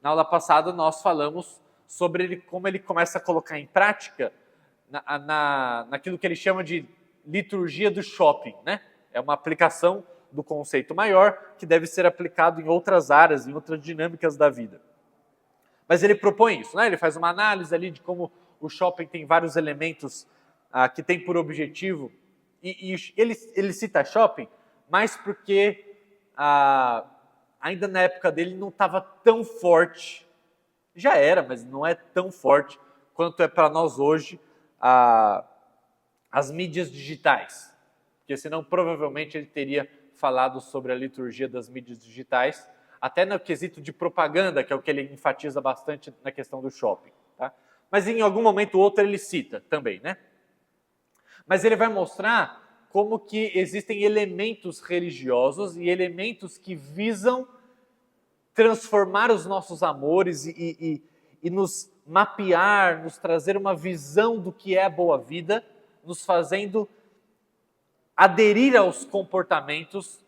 Na aula passada nós falamos sobre como ele começa a colocar em prática naquilo que ele chama de liturgia do shopping, né? É uma aplicação do conceito maior que deve ser aplicado em outras áreas, em outras dinâmicas da vida. Mas ele propõe isso, né? Ele faz uma análise ali de como o shopping tem vários elementos que tem por objetivo, e ele cita shopping, mas porque ainda na época dele não estava tão forte, já era, mas não é tão forte quanto é para nós hoje as mídias digitais, porque senão provavelmente ele teria falado sobre a liturgia das mídias digitais, até no quesito de propaganda, que é o que ele enfatiza bastante na questão do shopping. Tá? Mas em algum momento ou outro ele cita também, né? Mas ele vai mostrar como que existem elementos religiosos e elementos que visam transformar os nossos amores e nos mapear, nos trazer uma visão do que é a boa vida, nos fazendo aderir aos comportamentos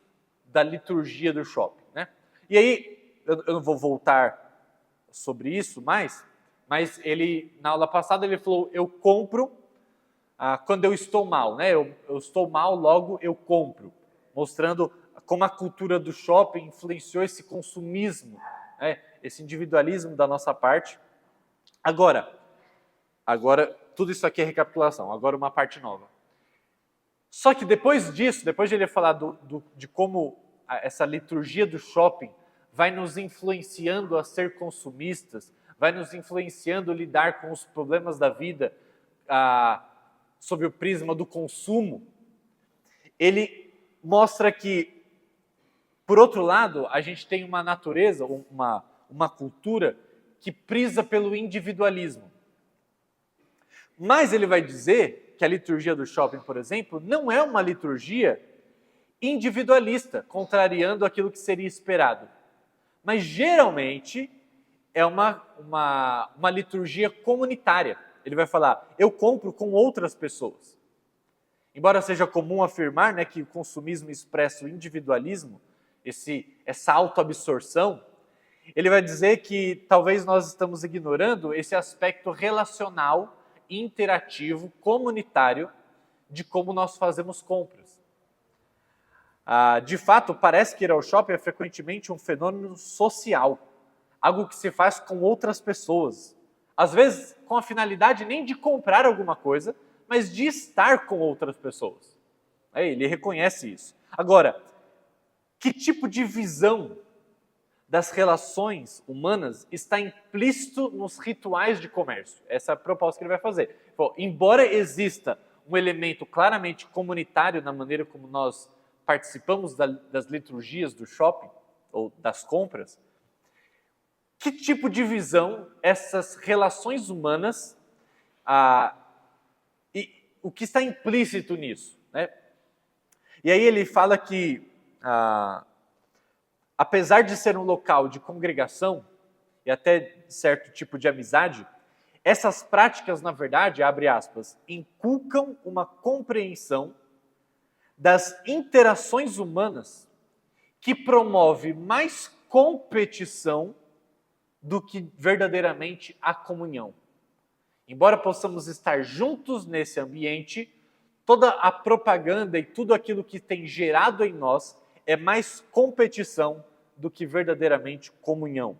da liturgia do shopping, né? E aí, eu não vou voltar sobre isso mais, mas ele, na aula passada, ele falou, eu compro quando eu estou mal, né? Eu estou mal, logo eu compro, mostrando como a cultura do shopping influenciou esse consumismo, né? Esse individualismo da nossa parte. Agora, tudo isso aqui é recapitulação, agora uma parte nova. Só que depois disso, depois de ele falar de como essa liturgia do shopping vai nos influenciando a ser consumistas, vai nos influenciando a lidar com os problemas da vida sob o prisma do consumo, ele mostra que, por outro lado, a gente tem uma natureza, uma cultura que prisa pelo individualismo. Mas ele vai dizer que a liturgia do shopping, por exemplo, não é uma liturgia individualista, contrariando aquilo que seria esperado. Mas geralmente é uma liturgia comunitária. Ele vai falar, eu compro com outras pessoas. Embora seja comum afirmar, né, que o consumismo expressa o individualismo, essa autoabsorção, ele vai dizer que talvez nós estamos ignorando esse aspecto relacional, interativo, comunitário, de como nós fazemos compras. De fato, parece que ir ao shopping é frequentemente um fenômeno social, algo que se faz com outras pessoas. Às vezes, com a finalidade nem de comprar alguma coisa, mas de estar com outras pessoas. Ele reconhece isso. Agora, que tipo de visão das relações humanas está implícito nos rituais de comércio? Essa é a proposta que ele vai fazer. Bom, embora exista um elemento claramente comunitário na maneira como nós participamos das liturgias do shopping, ou das compras, que tipo de visão essas relações humanas, e o que está implícito nisso, né? E aí ele fala que, apesar de ser um local de congregação e até certo tipo de amizade, essas práticas, na verdade, abre aspas, inculcam uma compreensão das interações humanas que promove mais competição do que verdadeiramente a comunhão. Embora possamos estar juntos nesse ambiente, toda a propaganda e tudo aquilo que tem gerado em nós é mais competição do que verdadeiramente comunhão.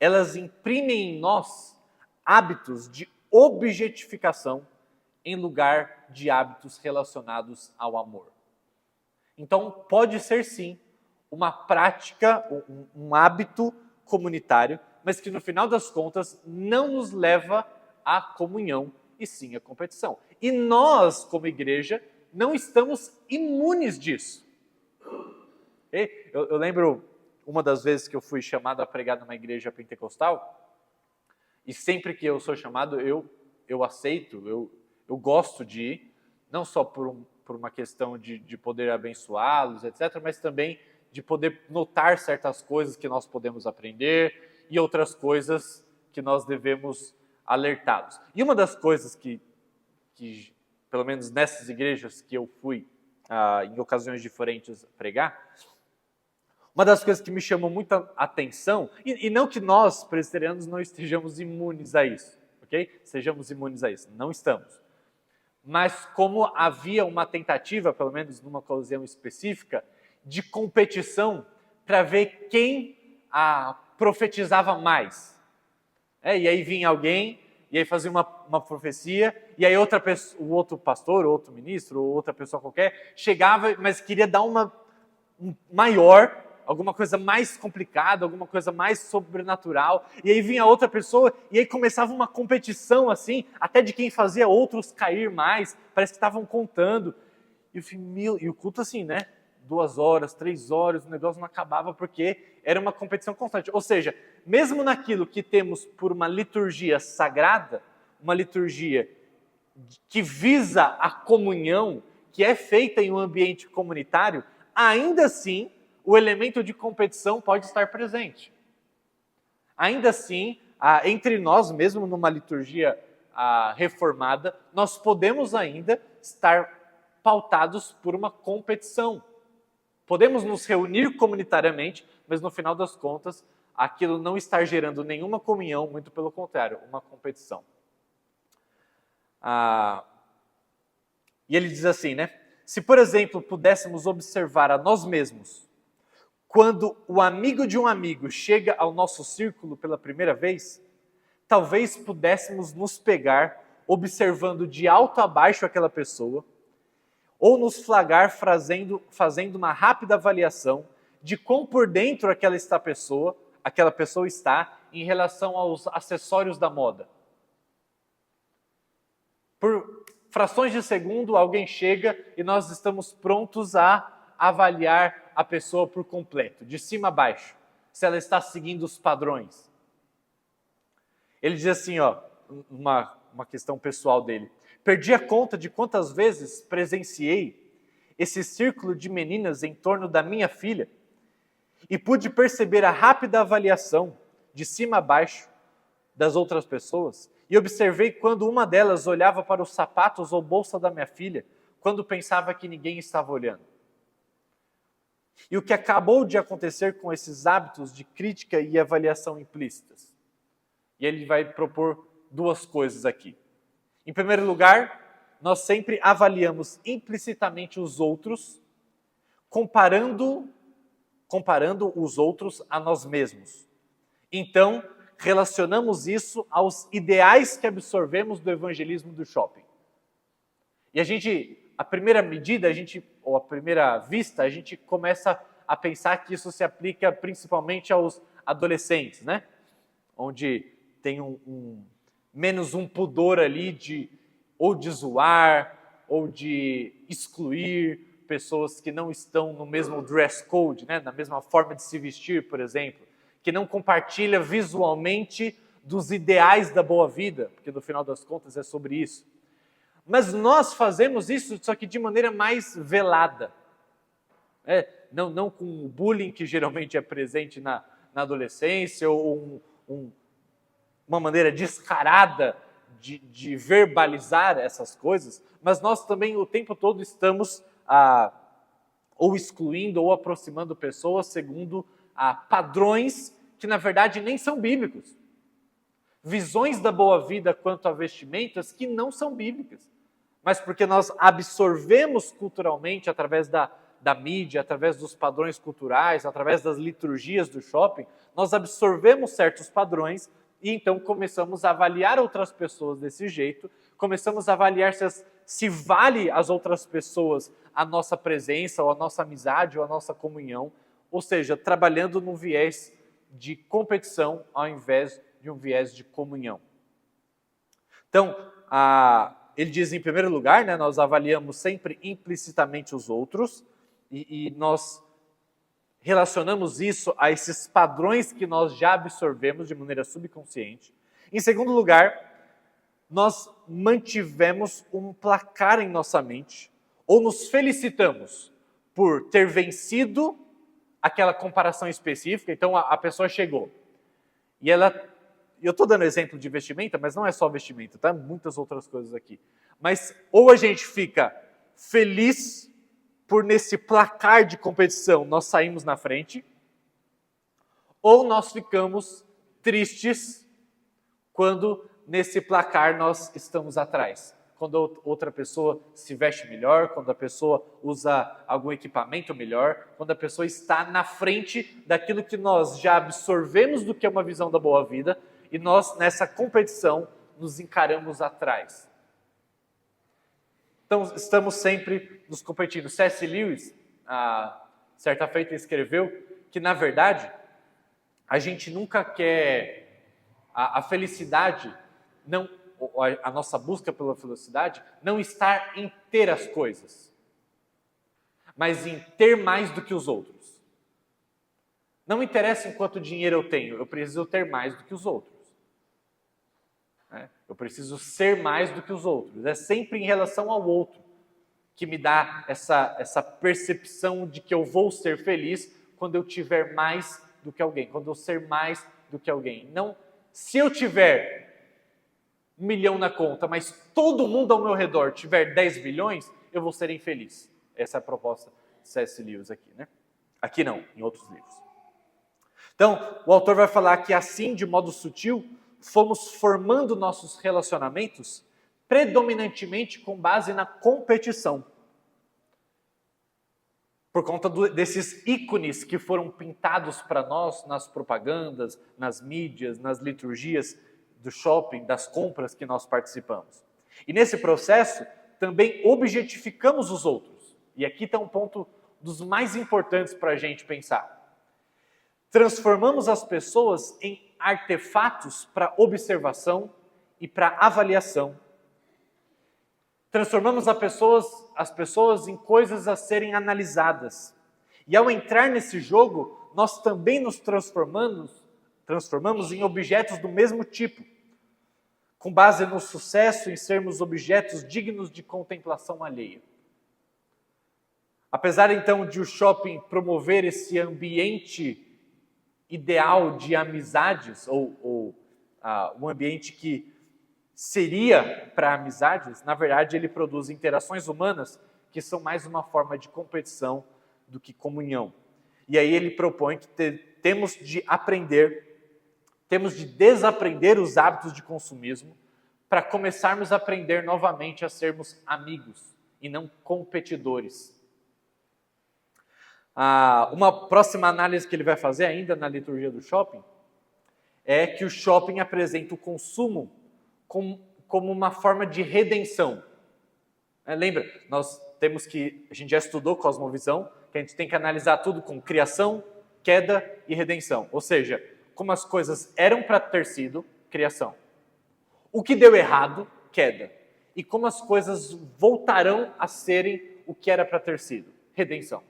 Elas imprimem em nós hábitos de objetificação em lugar de hábitos relacionados ao amor. Então, pode ser sim uma prática, um hábito comunitário, mas que no final das contas não nos leva à comunhão e sim à competição. E nós, como igreja, não estamos imunes disso. Eu lembro uma das vezes que eu fui chamado a pregar numa igreja pentecostal, e sempre que eu sou chamado, eu aceito, eu gosto de ir, não só por uma questão de poder abençoá-los, etc., mas também de poder notar certas coisas que nós podemos aprender e outras coisas que nós devemos alertá-los. E uma das coisas que pelo menos nessas igrejas que eu fui em ocasiões diferentes pregar, Uma das coisas que me chamou muita atenção, e não que nós, presbiterianos, não estejamos imunes a isso, ok? Sejamos imunes a isso, não estamos. Mas como havia uma tentativa, pelo menos numa ocasião específica, de competição para ver quem profetizava mais. E aí vinha alguém, e aí fazia uma profecia, e aí outra pessoa, o outro pastor, outro ministro, ou outra pessoa qualquer, chegava, mas queria dar um maior, alguma coisa mais complicada, alguma coisa mais sobrenatural, e aí vinha outra pessoa, e aí começava uma competição assim, até de quem fazia outros cair mais, parece que estavam contando, e eu falei, e o culto assim, né? 2 horas, 3 horas, o negócio não acabava porque era uma competição constante. Ou seja, mesmo naquilo que temos por uma liturgia sagrada, uma liturgia que visa a comunhão, que é feita em um ambiente comunitário, ainda assim, o elemento de competição pode estar presente. Ainda assim, entre nós, mesmo numa liturgia reformada, nós podemos ainda estar pautados por uma competição. Podemos nos reunir comunitariamente, mas no final das contas, aquilo não está gerando nenhuma comunhão, muito pelo contrário, uma competição. E ele diz assim, né? Se, por exemplo, pudéssemos observar a nós mesmos, quando o amigo de um amigo chega ao nosso círculo pela primeira vez, talvez pudéssemos nos pegar observando de alto a baixo aquela pessoa, ou nos flagrar fazendo uma rápida avaliação de quão por dentro aquela pessoa está em relação aos acessórios da moda. Por frações de segundo, alguém chega e nós estamos prontos a avaliar a pessoa por completo, de cima a baixo, se ela está seguindo os padrões. Ele diz assim, uma questão pessoal dele. Perdi a conta de quantas vezes presenciei esse círculo de meninas em torno da minha filha e pude perceber a rápida avaliação, de cima a baixo, das outras pessoas, e observei quando uma delas olhava para os sapatos ou bolsa da minha filha, quando pensava que ninguém estava olhando. E o que acabou de acontecer com esses hábitos de crítica e avaliação implícitas? E ele vai propor 2 coisas aqui. Em primeiro lugar, nós sempre avaliamos implicitamente os outros, comparando os outros a nós mesmos. Então, relacionamos isso aos ideais que absorvemos do evangelismo do shopping. E à primeira medida, ou à primeira vista, a gente começa a pensar que isso se aplica principalmente aos adolescentes, né? Onde tem menos um pudor ali ou de zoar, ou de excluir pessoas que não estão no mesmo dress code, né? Na mesma forma de se vestir, por exemplo, que não compartilha visualmente dos ideais da boa vida, porque no final das contas é sobre isso. Mas nós fazemos isso, só que de maneira mais velada. Não com o bullying que geralmente é presente na adolescência, ou uma maneira descarada de verbalizar essas coisas, mas nós também o tempo todo estamos ou excluindo ou aproximando pessoas segundo padrões que na verdade nem são bíblicos. Visões da boa vida quanto a vestimentas que não são bíblicas, mas porque nós absorvemos culturalmente através da mídia, através dos padrões culturais, através das liturgias do shopping, nós absorvemos certos padrões e então começamos a avaliar outras pessoas desse jeito, começamos a avaliar se vale às outras pessoas a nossa presença, ou a nossa amizade, ou a nossa comunhão, ou seja, trabalhando num viés de competição ao invés de um viés de comunhão. Então, ele diz em primeiro lugar, né, nós avaliamos sempre implicitamente os outros e nós relacionamos isso a esses padrões que nós já absorvemos de maneira subconsciente. Em segundo lugar, nós mantivemos um placar em nossa mente ou nos felicitamos por ter vencido aquela comparação específica. Então a pessoa chegou e eu estou dando exemplo de vestimenta, mas não é só vestimenta, tá? Muitas outras coisas aqui. Mas ou a gente fica feliz por nesse placar de competição nós saímos na frente, ou nós ficamos tristes quando nesse placar nós estamos atrás. Quando outra pessoa se veste melhor, quando a pessoa usa algum equipamento melhor, quando a pessoa está na frente daquilo que nós já absorvemos do que é uma visão da boa vida, e nós, nessa competição, nos encaramos atrás. Então, estamos sempre nos competindo. C.S. Lewis, certa feita, escreveu que, na verdade, a gente nunca quer a felicidade, não, a nossa busca pela felicidade não está em ter as coisas, mas em ter mais do que os outros. Não interessa em quanto dinheiro eu tenho, eu preciso ter mais do que os outros. Eu preciso ser mais do que os outros. É sempre em relação ao outro que me dá essa percepção de que eu vou ser feliz quando eu tiver mais do que alguém, quando eu ser mais do que alguém. Não, se eu tiver 1 milhão na conta, mas todo mundo ao meu redor tiver 10 bilhões, eu vou ser infeliz. Essa é a proposta de C.S. Lewis aqui, né? Aqui não, em outros livros. Então, o autor vai falar que assim, de modo sutil, fomos formando nossos relacionamentos predominantemente com base na competição. Por conta desses ícones que foram pintados para nós nas propagandas, nas mídias, nas liturgias do shopping, das compras que nós participamos. E nesse processo, também objetificamos os outros. E aqui está um ponto dos mais importantes para a gente pensar. Transformamos as pessoas em artefatos para observação e para avaliação. Transformamos as pessoas em coisas a serem analisadas. E ao entrar nesse jogo, nós também nos transformamos em objetos do mesmo tipo, com base no sucesso em sermos objetos dignos de contemplação alheia. Apesar então de o shopping promover esse ambiente ideal de amizades, ou um ambiente que seria para amizades, na verdade ele produz interações humanas que são mais uma forma de competição do que comunhão. E aí ele propõe que temos de desaprender os hábitos de consumismo para começarmos a aprender novamente a sermos amigos e não competidores. Uma próxima análise que ele vai fazer ainda na liturgia do shopping é que o shopping apresenta o consumo como uma forma de redenção. Lembra, a gente já estudou cosmovisão, que a gente tem que analisar tudo com criação, queda e redenção. Ou seja, como as coisas eram para ter sido, criação. O que deu errado, queda. E como as coisas voltarão a serem o que era para ter sido, redenção.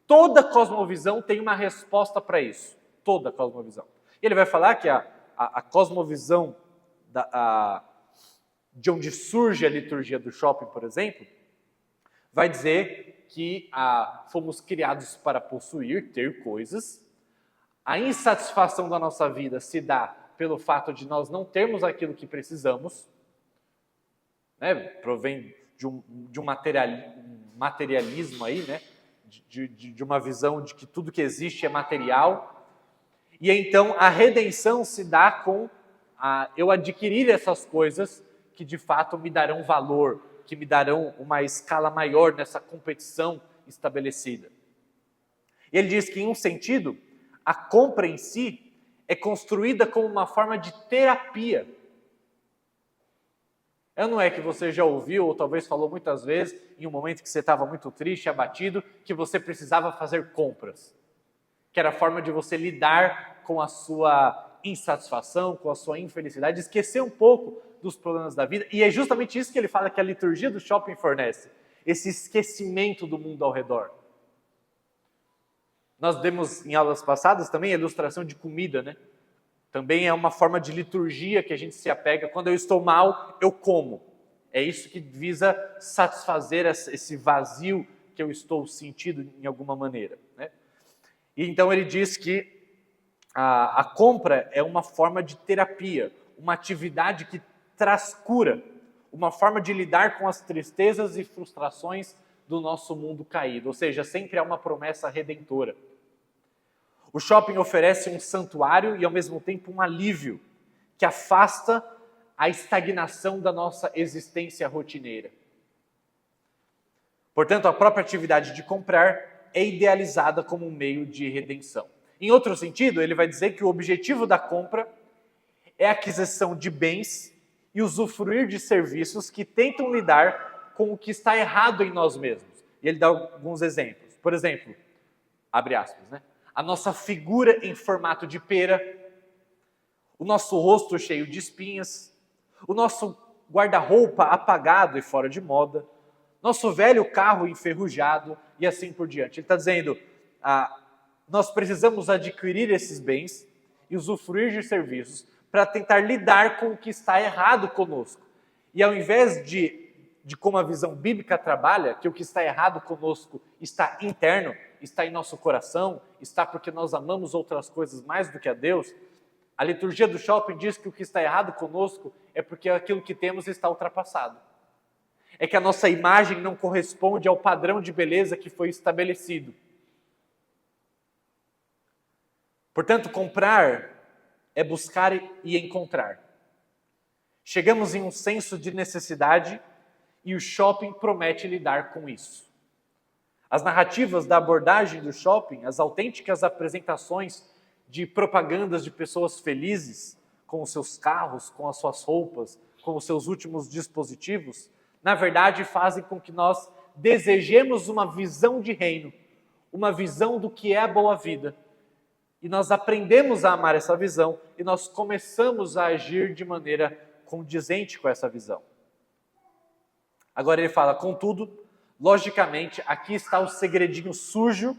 Toda cosmovisão tem uma resposta para isso. Toda cosmovisão. E ele vai falar que a cosmovisão de onde surge a liturgia do shopping, por exemplo, vai dizer que fomos criados para possuir, ter coisas. A insatisfação da nossa vida se dá pelo fato de nós não termos aquilo que precisamos, né? Provém de um materialismo aí, né? De uma visão de que tudo que existe é material. E então a redenção se dá com eu adquirir essas coisas que de fato me darão valor, que me darão uma escala maior nessa competição estabelecida. E ele diz que, em um sentido, a compra em si é construída como uma forma de terapia. Não é que você já ouviu, ou talvez falou muitas vezes, em um momento que você estava muito triste, abatido, que você precisava fazer compras. Que era a forma de você lidar com a sua insatisfação, com a sua infelicidade, esquecer um pouco dos problemas da vida. E é justamente isso que ele fala que a liturgia do shopping fornece. Esse esquecimento do mundo ao redor. Nós demos em aulas passadas também a ilustração de comida, né? Também é uma forma de liturgia que a gente se apega. Quando eu estou mal, eu como. É isso que visa satisfazer esse vazio que eu estou sentindo em alguma maneira, né? E então ele diz que a compra é uma forma de terapia, uma atividade que traz cura, uma forma de lidar com as tristezas e frustrações do nosso mundo caído. Ou seja, sempre há uma promessa redentora. O shopping oferece um santuário e, ao mesmo tempo, um alívio que afasta a estagnação da nossa existência rotineira. Portanto, a própria atividade de comprar é idealizada como um meio de redenção. Em outro sentido, ele vai dizer que o objetivo da compra é a aquisição de bens e usufruir de serviços que tentam lidar com o que está errado em nós mesmos. E ele dá alguns exemplos. Por exemplo, abre aspas, né? A nossa figura em formato de pera, o nosso rosto cheio de espinhas, o nosso guarda-roupa apagado e fora de moda, nosso velho carro enferrujado e assim por diante. Ele está dizendo, nós precisamos adquirir esses bens e usufruir de serviços para tentar lidar com o que está errado conosco. E ao invés de como a visão bíblica trabalha, que o que está errado conosco está interno, está em nosso coração, está porque nós amamos outras coisas mais do que a Deus, a liturgia do shopping diz que o que está errado conosco é porque aquilo que temos está ultrapassado. É que a nossa imagem não corresponde ao padrão de beleza que foi estabelecido. Portanto, comprar é buscar e encontrar. Chegamos em um senso de necessidade e o shopping promete lidar com isso. As narrativas da abordagem do shopping, as autênticas apresentações de propagandas de pessoas felizes com os seus carros, com as suas roupas, com os seus últimos dispositivos, na verdade fazem com que nós desejemos uma visão de reino, uma visão do que é a boa vida. E nós aprendemos a amar essa visão e nós começamos a agir de maneira condizente com essa visão. Agora ele fala, contudo, logicamente, aqui está o segredinho sujo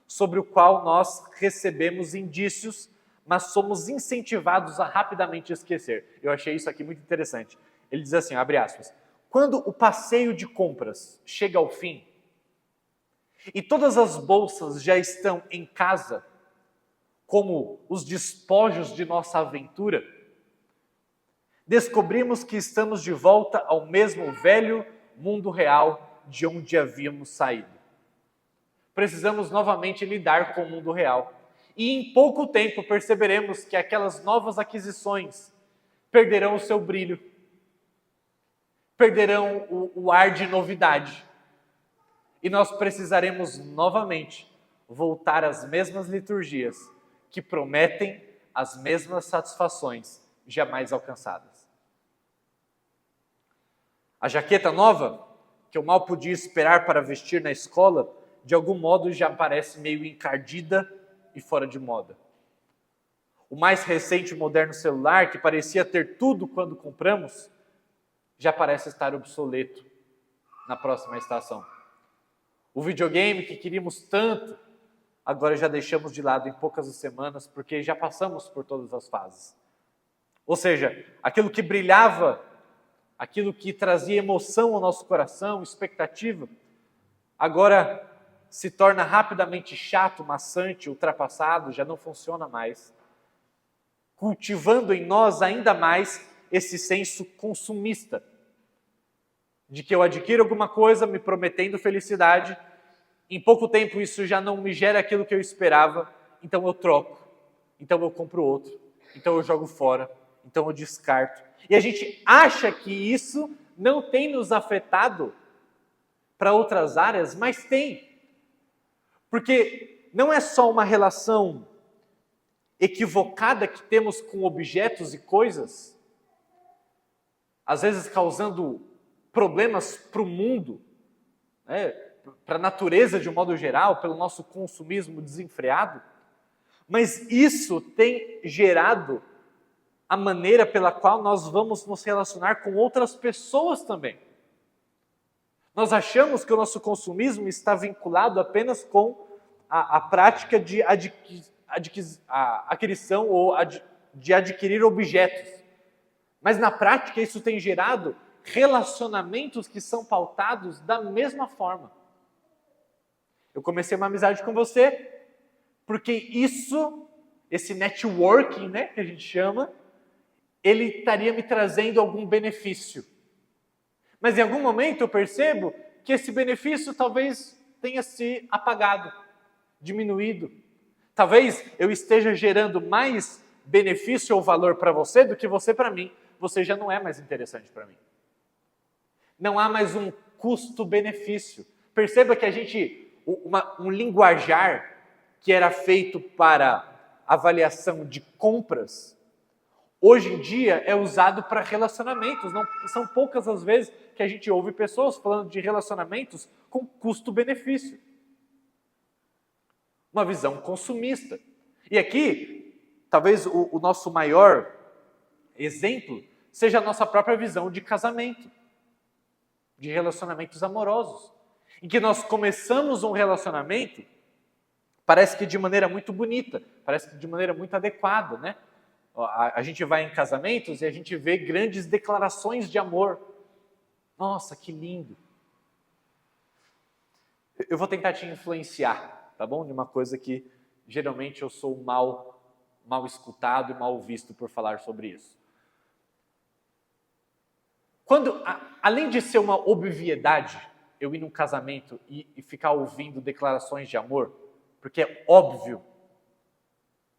sobre o qual nós recebemos indícios, mas somos incentivados a rapidamente esquecer. Eu achei isso aqui muito interessante. Ele diz assim, abre aspas, quando o passeio de compras chega ao fim e todas as bolsas já estão em casa, como os despojos de nossa aventura, descobrimos que estamos de volta ao mesmo velho mundo real de onde havíamos saído. Precisamos novamente lidar com o mundo real. E em pouco tempo perceberemos que aquelas novas aquisições perderão o seu brilho, perderão o ar de novidade. E nós precisaremos novamente voltar às mesmas liturgias que prometem as mesmas satisfações jamais alcançadas. A jaqueta nova, que eu mal podia esperar para vestir na escola, de algum modo já parece meio encardida e fora de moda. O mais recente e moderno celular, que parecia ter tudo quando compramos, já parece estar obsoleto na próxima estação. O videogame que queríamos tanto, agora já deixamos de lado em poucas semanas, porque já passamos por todas as fases. Ou seja, aquilo que brilhava, aquilo que trazia emoção ao nosso coração, expectativa, agora se torna rapidamente chato, maçante, ultrapassado, já não funciona mais. Cultivando em nós ainda mais esse senso consumista, de que eu adquiro alguma coisa me prometendo felicidade, em pouco tempo isso já não me gera aquilo que eu esperava, então eu troco, então eu compro outro, então eu jogo fora, então eu descarto. E a gente acha que isso não tem nos afetado para outras áreas, mas tem. Porque não é só uma relação equivocada que temos com objetos e coisas, às vezes causando problemas para o mundo, né, para a natureza de um modo geral, pelo nosso consumismo desenfreado, mas isso tem gerado a maneira pela qual nós vamos nos relacionar com outras pessoas também. Nós achamos que o nosso consumismo está vinculado apenas com a prática de aquisição ou de adquirir objetos. Mas na prática isso tem gerado relacionamentos que são pautados da mesma forma. Eu comecei uma amizade com você porque esse networking, né, que a gente chama, ele estaria me trazendo algum benefício. Mas em algum momento eu percebo que esse benefício talvez tenha se apagado, diminuído. Talvez eu esteja gerando mais benefício ou valor para você do que você para mim. Você já não é mais interessante para mim. Não há mais um custo-benefício. Perceba que um linguajar que era feito para avaliação de compras, hoje em dia é usado para relacionamentos. Não, são poucas as vezes que a gente ouve pessoas falando de relacionamentos com custo-benefício. Uma visão consumista. E aqui, talvez o nosso maior exemplo seja a nossa própria visão de casamento, de relacionamentos amorosos, em que nós começamos um relacionamento, parece que de maneira muito bonita, parece que de maneira muito adequada, né? A gente vai em casamentos e a gente vê grandes declarações de amor. Nossa, que lindo! Eu vou tentar te influenciar, tá bom? De uma coisa que geralmente eu sou mal escutado e mal visto por falar sobre isso. Além de ser uma obviedade, eu ir num casamento e ficar ouvindo declarações de amor, porque é óbvio,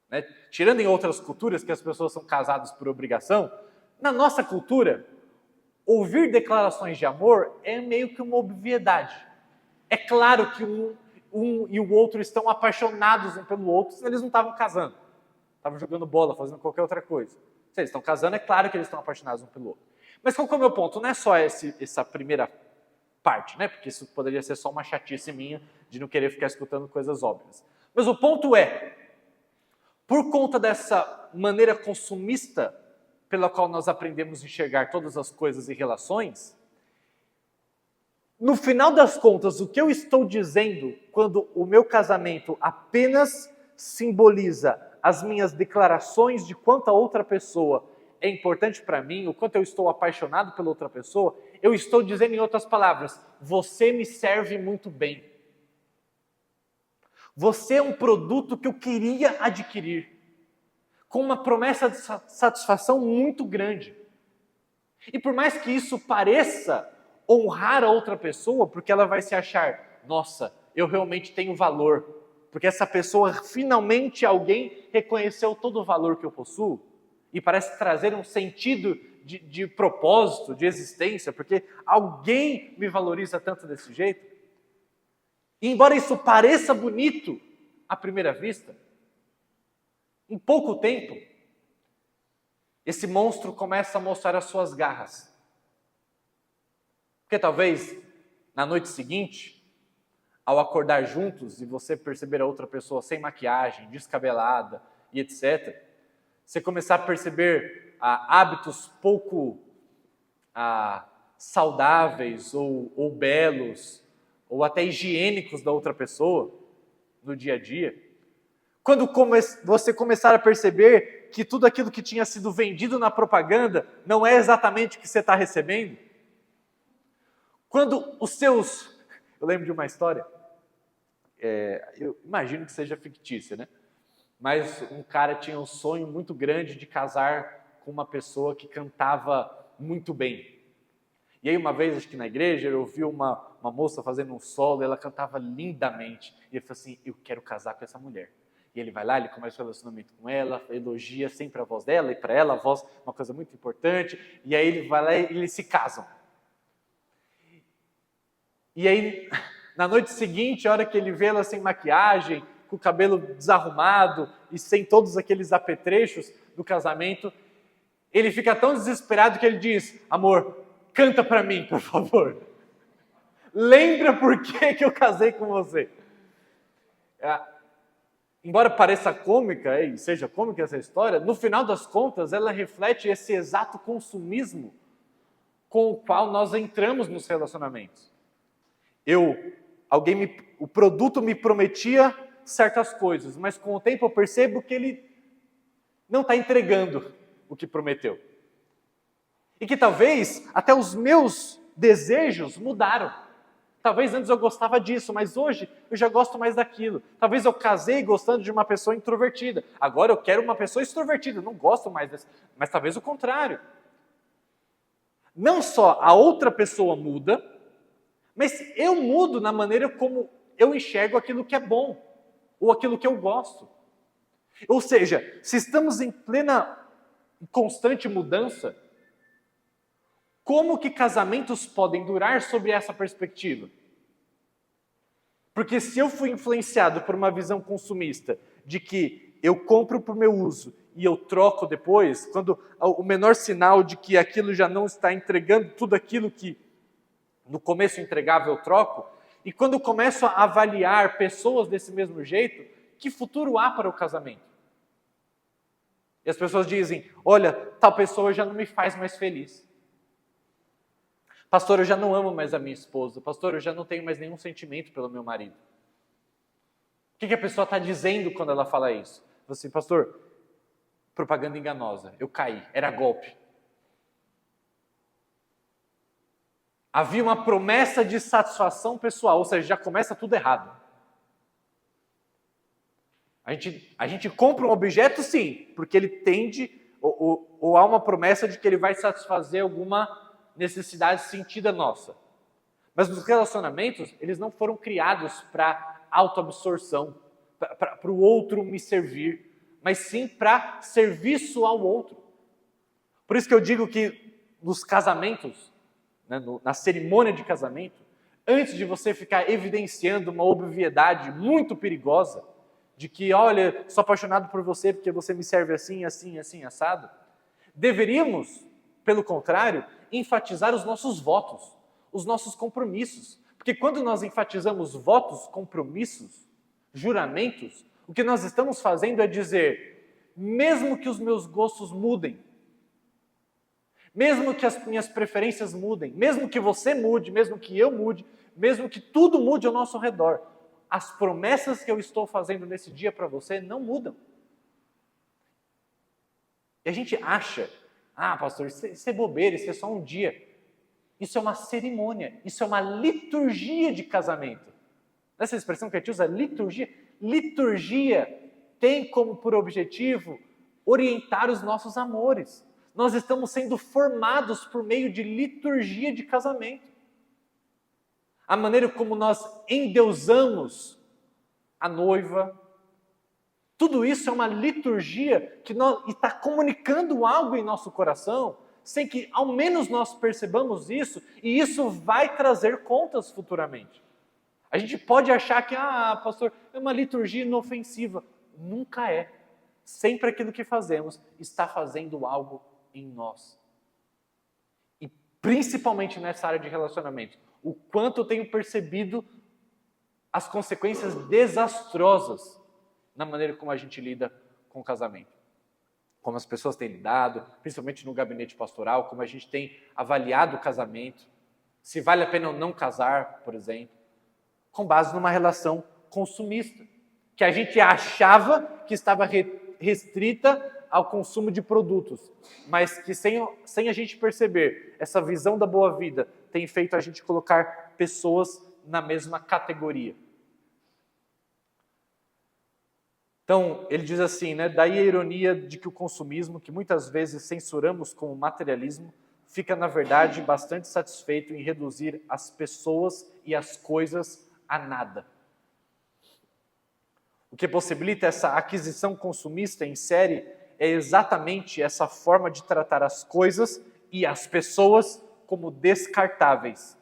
né? Tirando em outras culturas que as pessoas são casadas por obrigação, na nossa cultura, ouvir declarações de amor é meio que uma obviedade. É claro que um e o outro estão apaixonados um pelo outro, senão eles não estavam casando. Estavam jogando bola, fazendo qualquer outra coisa. Se eles estão casando, é claro que eles estão apaixonados um pelo outro. Mas qual que é o meu ponto? Não é só essa primeira parte, né? Porque isso poderia ser só uma chatice minha de não querer ficar escutando coisas óbvias. Mas o ponto é, por conta dessa maneira consumista pela qual nós aprendemos a enxergar todas as coisas e relações, no final das contas, o que eu estou dizendo quando o meu casamento apenas simboliza as minhas declarações de quanto a outra pessoa é importante para mim, o quanto eu estou apaixonado pela outra pessoa, eu estou dizendo em outras palavras, você me serve muito bem. Você é um produto que eu queria adquirir, com uma promessa de satisfação muito grande. E por mais que isso pareça honrar a outra pessoa, porque ela vai se achar, nossa, eu realmente tenho valor, porque essa pessoa, finalmente alguém reconheceu todo o valor que eu possuo, e parece trazer um sentido de propósito, de existência, porque alguém me valoriza tanto desse jeito. E embora isso pareça bonito à primeira vista, em pouco tempo, esse monstro começa a mostrar as suas garras. Porque talvez, na noite seguinte, ao acordar juntos e você perceber a outra pessoa sem maquiagem, descabelada e etc., você começar a perceber hábitos pouco saudáveis ou belos, ou até higiênicos da outra pessoa no dia a dia. Quando você começar a perceber que tudo aquilo que tinha sido vendido na propaganda não é exatamente o que você está recebendo. Quando eu lembro de uma história, eu imagino que seja fictícia, né? Mas um cara tinha um sonho muito grande de casar com uma pessoa que cantava muito bem. E aí uma vez, acho que na igreja, eu ouvi uma moça fazendo um solo, ela cantava lindamente. E ele falou assim, eu quero casar com essa mulher. E ele vai lá, ele começa o relacionamento com ela, elogia sempre a voz dela, e para ela a voz é uma coisa muito importante. E aí ele vai lá e eles se casam. E aí, na noite seguinte, a hora que ele vê ela sem maquiagem, com o cabelo desarrumado e sem todos aqueles apetrechos do casamento, ele fica tão desesperado que ele diz, amor, canta para mim, por favor. Lembra por que eu casei com você. Embora pareça cômica, e seja cômica essa história, no final das contas, ela reflete esse exato consumismo com o qual nós entramos nos relacionamentos. O produto me prometia certas coisas, mas com o tempo eu percebo que ele não está entregando o que prometeu. E que talvez até os meus desejos mudaram. Talvez antes eu gostava disso, mas hoje eu já gosto mais daquilo. Talvez eu casei gostando de uma pessoa introvertida. Agora eu quero uma pessoa extrovertida, não gosto mais dessa. Mas talvez o contrário. Não só a outra pessoa muda, mas eu mudo na maneira como eu enxergo aquilo que é bom, ou aquilo que eu gosto. Ou seja, se estamos em plena e constante mudança, como que casamentos podem durar sob essa perspectiva? Porque se eu fui influenciado por uma visão consumista de que eu compro para o meu uso e eu troco depois, quando o menor sinal de que aquilo já não está entregando tudo aquilo que no começo entregava, eu troco, e quando eu começo a avaliar pessoas desse mesmo jeito, que futuro há para o casamento? E as pessoas dizem, olha, tal pessoa já não me faz mais feliz. Pastor, eu já não amo mais a minha esposa. Pastor, eu já não tenho mais nenhum sentimento pelo meu marido. O que a pessoa está dizendo quando ela fala isso? Você, pastor, propaganda enganosa. Eu caí, era golpe. Havia uma promessa de satisfação pessoal, ou seja, já começa tudo errado. A gente compra um objeto, sim, porque ele tende, ou há uma promessa de que ele vai satisfazer alguma necessidade sentida nossa. Mas os relacionamentos, eles não foram criados para autoabsorção, para o outro me servir, mas sim para serviço ao outro. Por isso que eu digo que nos casamentos, né, na cerimônia de casamento, antes de você ficar evidenciando uma obviedade muito perigosa, de que, olha, sou apaixonado por você porque você me serve assim, assim, assim, assado, deveríamos, pelo contrário, enfatizar os nossos votos, os nossos compromissos. Porque quando nós enfatizamos votos, compromissos, juramentos, o que nós estamos fazendo é dizer, mesmo que os meus gostos mudem, mesmo que as minhas preferências mudem, mesmo que você mude, mesmo que eu mude, mesmo que tudo mude ao nosso redor, as promessas que eu estou fazendo nesse dia para você não mudam. E a gente acha, pastor, isso é bobeira, isso é só um dia. Isso é uma cerimônia, isso é uma liturgia de casamento. Essa expressão que a gente usa, liturgia. Liturgia tem como por objetivo orientar os nossos amores. Nós estamos sendo formados por meio de liturgia de casamento. A maneira como nós endeusamos a noiva, tudo isso é uma liturgia que está comunicando algo em nosso coração, sem que ao menos nós percebamos isso, e isso vai trazer contas futuramente. A gente pode achar que, pastor, é uma liturgia inofensiva. Nunca é. Sempre aquilo que fazemos está fazendo algo em nós. E principalmente nessa área de relacionamento, o quanto eu tenho percebido as consequências desastrosas na maneira como a gente lida com o casamento. Como as pessoas têm lidado, principalmente no gabinete pastoral, como a gente tem avaliado o casamento, se vale a pena ou não casar, por exemplo, com base numa relação consumista, que a gente achava que estava restrita ao consumo de produtos, mas que sem a gente perceber, essa visão da boa vida tem feito a gente colocar pessoas na mesma categoria. Então, ele diz assim, né? Daí a ironia de que o consumismo, que muitas vezes censuramos como materialismo, fica, na verdade, bastante satisfeito em reduzir as pessoas e as coisas a nada. O que possibilita essa aquisição consumista em série é exatamente essa forma de tratar as coisas e as pessoas como descartáveis.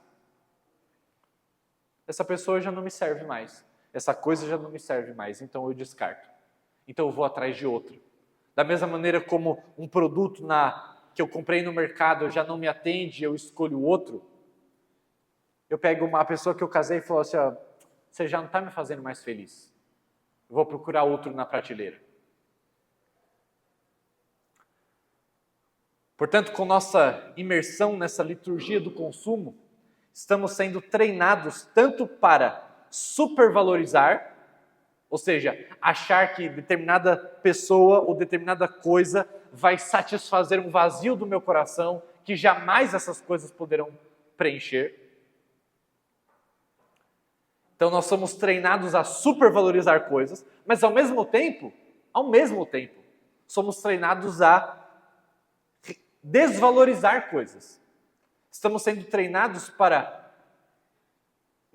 Essa pessoa já não me serve mais. Essa coisa já não me serve mais, então eu descarto. Então eu vou atrás de outro. Da mesma maneira como um produto que eu comprei no mercado já não me atende, eu escolho outro. Eu pego uma pessoa que eu casei e falo assim, você já não está me fazendo mais feliz. Eu vou procurar outro na prateleira. Portanto, com nossa imersão nessa liturgia do consumo, estamos sendo treinados tanto para supervalorizar, ou seja, achar que determinada pessoa ou determinada coisa vai satisfazer um vazio do meu coração que jamais essas coisas poderão preencher. Então nós somos treinados a supervalorizar coisas, mas ao mesmo tempo, somos treinados a desvalorizar coisas. Estamos sendo treinados para,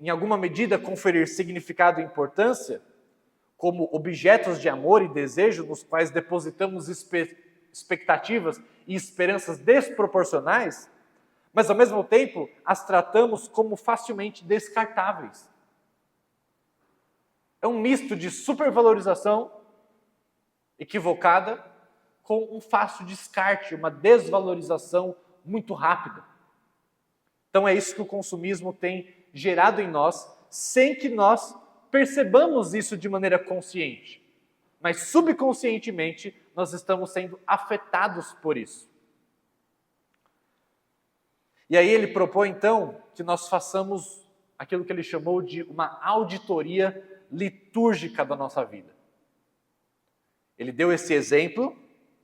em alguma medida, conferir significado e importância como objetos de amor e desejo nos quais depositamos expectativas e esperanças desproporcionais, mas ao mesmo tempo as tratamos como facilmente descartáveis. É um misto de supervalorização equivocada com um fácil descarte, uma desvalorização muito rápida. Então é isso que o consumismo tem gerado em nós, sem que nós percebamos isso de maneira consciente. Mas subconscientemente nós estamos sendo afetados por isso. E aí ele propõe então que nós façamos aquilo que ele chamou de uma auditoria litúrgica da nossa vida. Ele deu esse exemplo,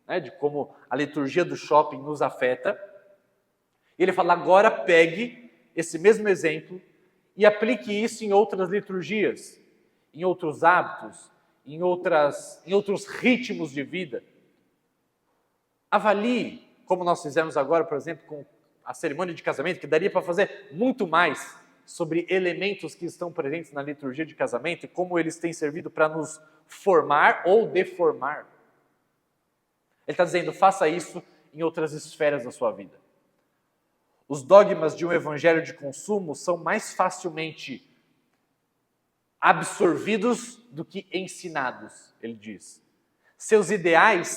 né, de como a liturgia do shopping nos afeta. E ele fala, agora pegue esse mesmo exemplo e aplique isso em outras liturgias, em outros hábitos, em outros ritmos de vida. Avalie, como nós fizemos agora, por exemplo, com a cerimônia de casamento, que daria para fazer muito mais sobre elementos que estão presentes na liturgia de casamento e como eles têm servido para nos formar ou deformar. Ele está dizendo, faça isso em outras esferas da sua vida. Os dogmas de um evangelho de consumo são mais facilmente absorvidos do que ensinados, ele diz. Seus ideais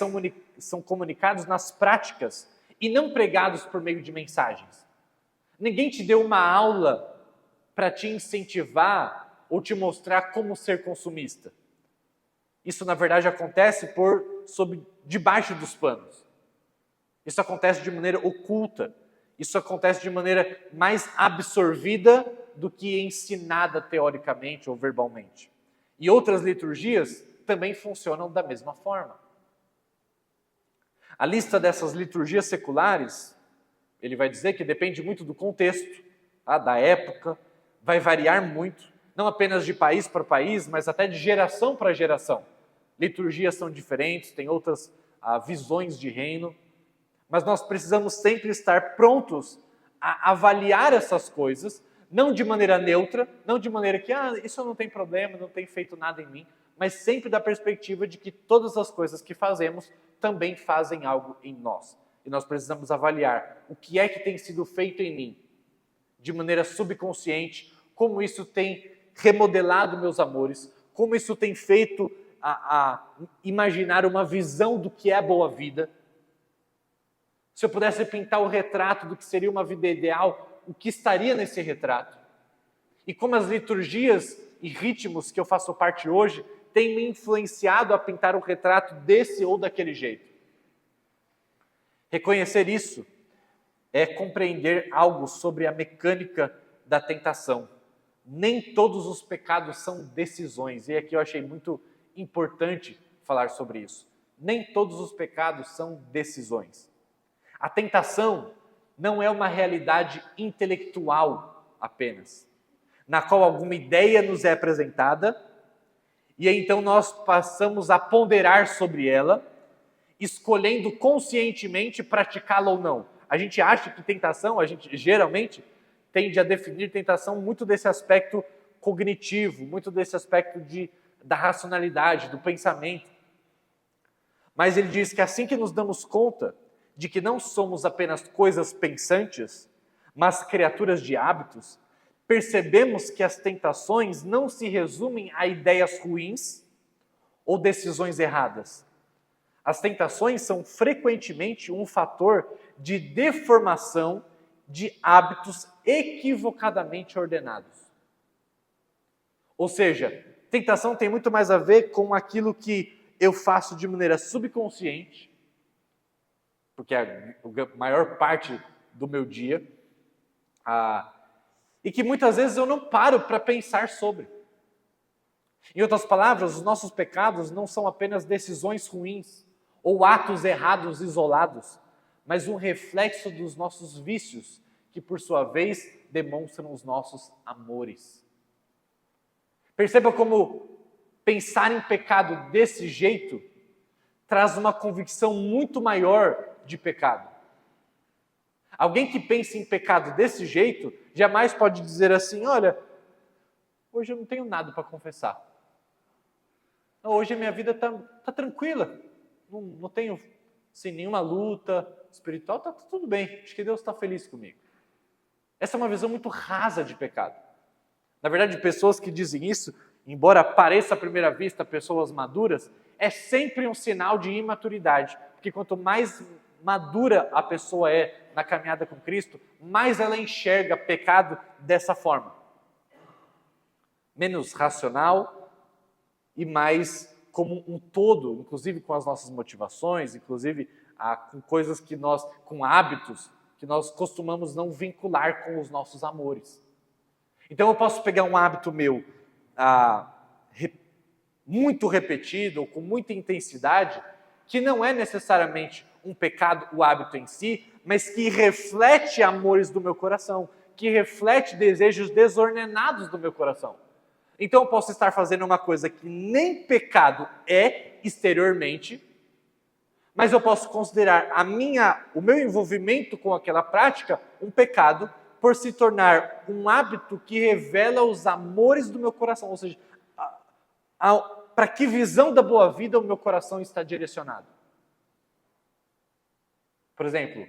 são comunicados nas práticas e não pregados por meio de mensagens. Ninguém te deu uma aula para te incentivar ou te mostrar como ser consumista. Isso, na verdade, acontece debaixo dos panos. Isso acontece de maneira oculta. Isso acontece de maneira mais absorvida do que ensinada teoricamente ou verbalmente. E outras liturgias também funcionam da mesma forma. A lista dessas liturgias seculares, ele vai dizer que depende muito do contexto, da época, vai variar muito, não apenas de país para país, mas até de geração para geração. Liturgias são diferentes, tem outras visões de reino, mas nós precisamos sempre estar prontos a avaliar essas coisas, não de maneira neutra, não de maneira que, isso não tem problema, não tem feito nada em mim, mas sempre da perspectiva de que todas as coisas que fazemos também fazem algo em nós. E nós precisamos avaliar o que é que tem sido feito em mim, de maneira subconsciente, como isso tem remodelado meus amores, como isso tem feito a imaginar uma visão do que é a boa vida. Se eu pudesse pintar o retrato do que seria uma vida ideal, o que estaria nesse retrato? E como as liturgias e ritmos que eu faço parte hoje têm me influenciado a pintar o retrato desse ou daquele jeito. Reconhecer isso é compreender algo sobre a mecânica da tentação. Nem todos os pecados são decisões, e aqui eu achei muito importante falar sobre isso. Nem todos os pecados são decisões. A tentação não é uma realidade intelectual apenas, na qual alguma ideia nos é apresentada, e então nós passamos a ponderar sobre ela, escolhendo conscientemente praticá-la ou não. A gente acha que tentação, a gente geralmente tende a definir tentação muito desse aspecto cognitivo, muito desse aspecto da racionalidade, do pensamento. Mas ele diz que assim que nos damos conta de que não somos apenas coisas pensantes, mas criaturas de hábitos, percebemos que as tentações não se resumem a ideias ruins ou decisões erradas. As tentações são frequentemente um fator de deformação de hábitos equivocadamente ordenados. Ou seja, tentação tem muito mais a ver com aquilo que eu faço de maneira subconsciente, porque é a maior parte do meu dia, e que muitas vezes eu não paro para pensar sobre. Em outras palavras, os nossos pecados não são apenas decisões ruins ou atos errados isolados, mas um reflexo dos nossos vícios, que por sua vez demonstram os nossos amores. Perceba como pensar em pecado desse jeito traz uma convicção muito maior de pecado. Alguém que pensa em pecado desse jeito jamais pode dizer assim, olha, hoje eu não tenho nada para confessar. Hoje a minha vida tá tranquila, não tenho assim, nenhuma luta espiritual, tá tudo bem, acho que Deus está feliz comigo. Essa é uma visão muito rasa de pecado. Na verdade, pessoas que dizem isso, embora pareça à primeira vista pessoas maduras, é sempre um sinal de imaturidade, porque quanto mais madura a pessoa é na caminhada com Cristo, mais ela enxerga pecado dessa forma. Menos racional e mais como um todo, inclusive com as nossas motivações, inclusive com coisas com hábitos que nós costumamos não vincular com os nossos amores. Então eu posso pegar um hábito meu muito repetido, ou com muita intensidade, que não é necessariamente um pecado, o hábito em si, mas que reflete amores do meu coração, que reflete desejos desordenados do meu coração. Então eu posso estar fazendo uma coisa que nem pecado é exteriormente, mas eu posso considerar o meu envolvimento com aquela prática um pecado por se tornar um hábito que revela os amores do meu coração, ou seja, para que visão da boa vida o meu coração está direcionado. Por exemplo,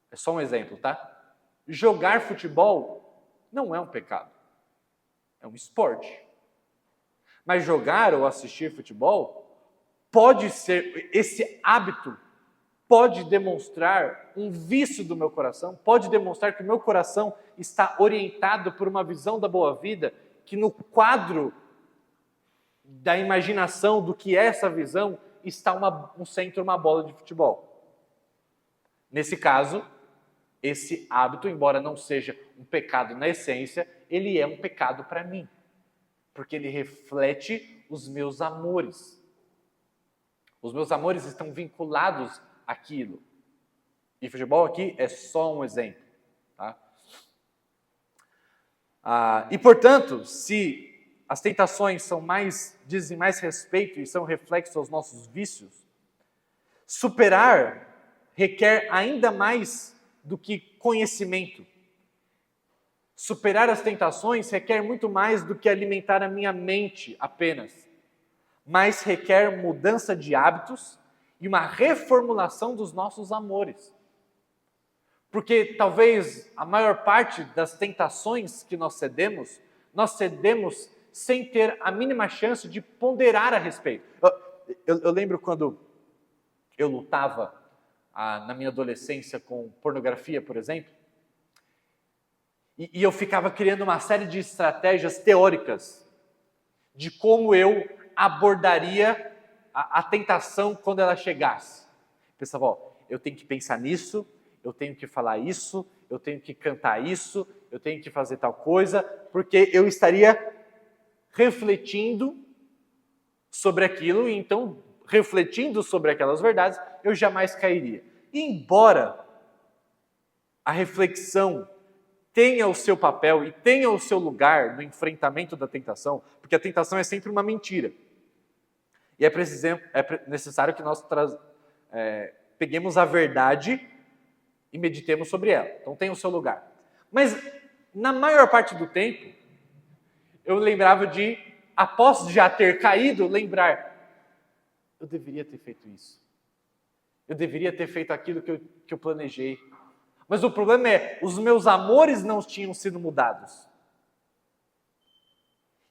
é só um exemplo, tá? Jogar futebol não é um pecado, é um esporte. Mas jogar ou assistir futebol pode ser, esse hábito pode demonstrar um vício do meu coração, pode demonstrar que o meu coração está orientado por uma visão da boa vida, que no quadro da imaginação do que é essa visão está um centro, uma bola de futebol. Nesse caso, esse hábito, embora não seja um pecado na essência, ele é um pecado para mim, porque ele reflete os meus amores. Os meus amores estão vinculados àquilo. E futebol aqui é só um exemplo. Tá? E portanto, se as tentações dizem mais respeito e são reflexos aos nossos vícios, superar requer ainda mais do que conhecimento. Superar as tentações requer muito mais do que alimentar a minha mente apenas, mas requer mudança de hábitos e uma reformulação dos nossos amores. Porque talvez a maior parte das tentações que nós cedemos sem ter a mínima chance de ponderar a respeito. Eu lembro quando eu lutava na minha adolescência com pornografia, por exemplo, e eu ficava criando uma série de estratégias teóricas de como eu abordaria a tentação quando ela chegasse. Pensava, eu tenho que pensar nisso, eu tenho que falar isso, eu tenho que cantar isso, eu tenho que fazer tal coisa, porque eu estaria refletindo sobre aquilo, e então, refletindo sobre aquelas verdades, eu jamais cairia. E embora a reflexão tenha o seu papel e tenha o seu lugar no enfrentamento da tentação, porque a tentação é sempre uma mentira. E é necessário que nós peguemos a verdade e meditemos sobre ela. Então tem o seu lugar. Mas, na maior parte do tempo, eu lembrava após já ter caído, lembrar, eu deveria ter feito isso. Eu deveria ter feito aquilo que eu planejei. Mas o problema os meus amores não tinham sido mudados.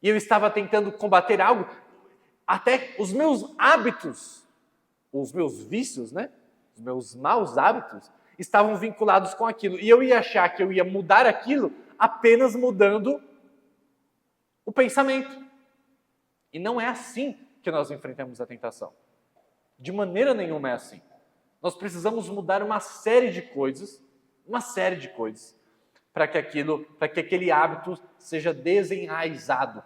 E eu estava tentando combater algo, até os meus hábitos, os meus vícios, né? Os meus maus hábitos, estavam vinculados com aquilo. E eu ia achar que eu ia mudar aquilo apenas mudando o pensamento. E não é assim que nós enfrentamos a tentação. De maneira nenhuma é assim. Nós precisamos mudar uma série de coisas, para que aquele hábito seja desenraizado.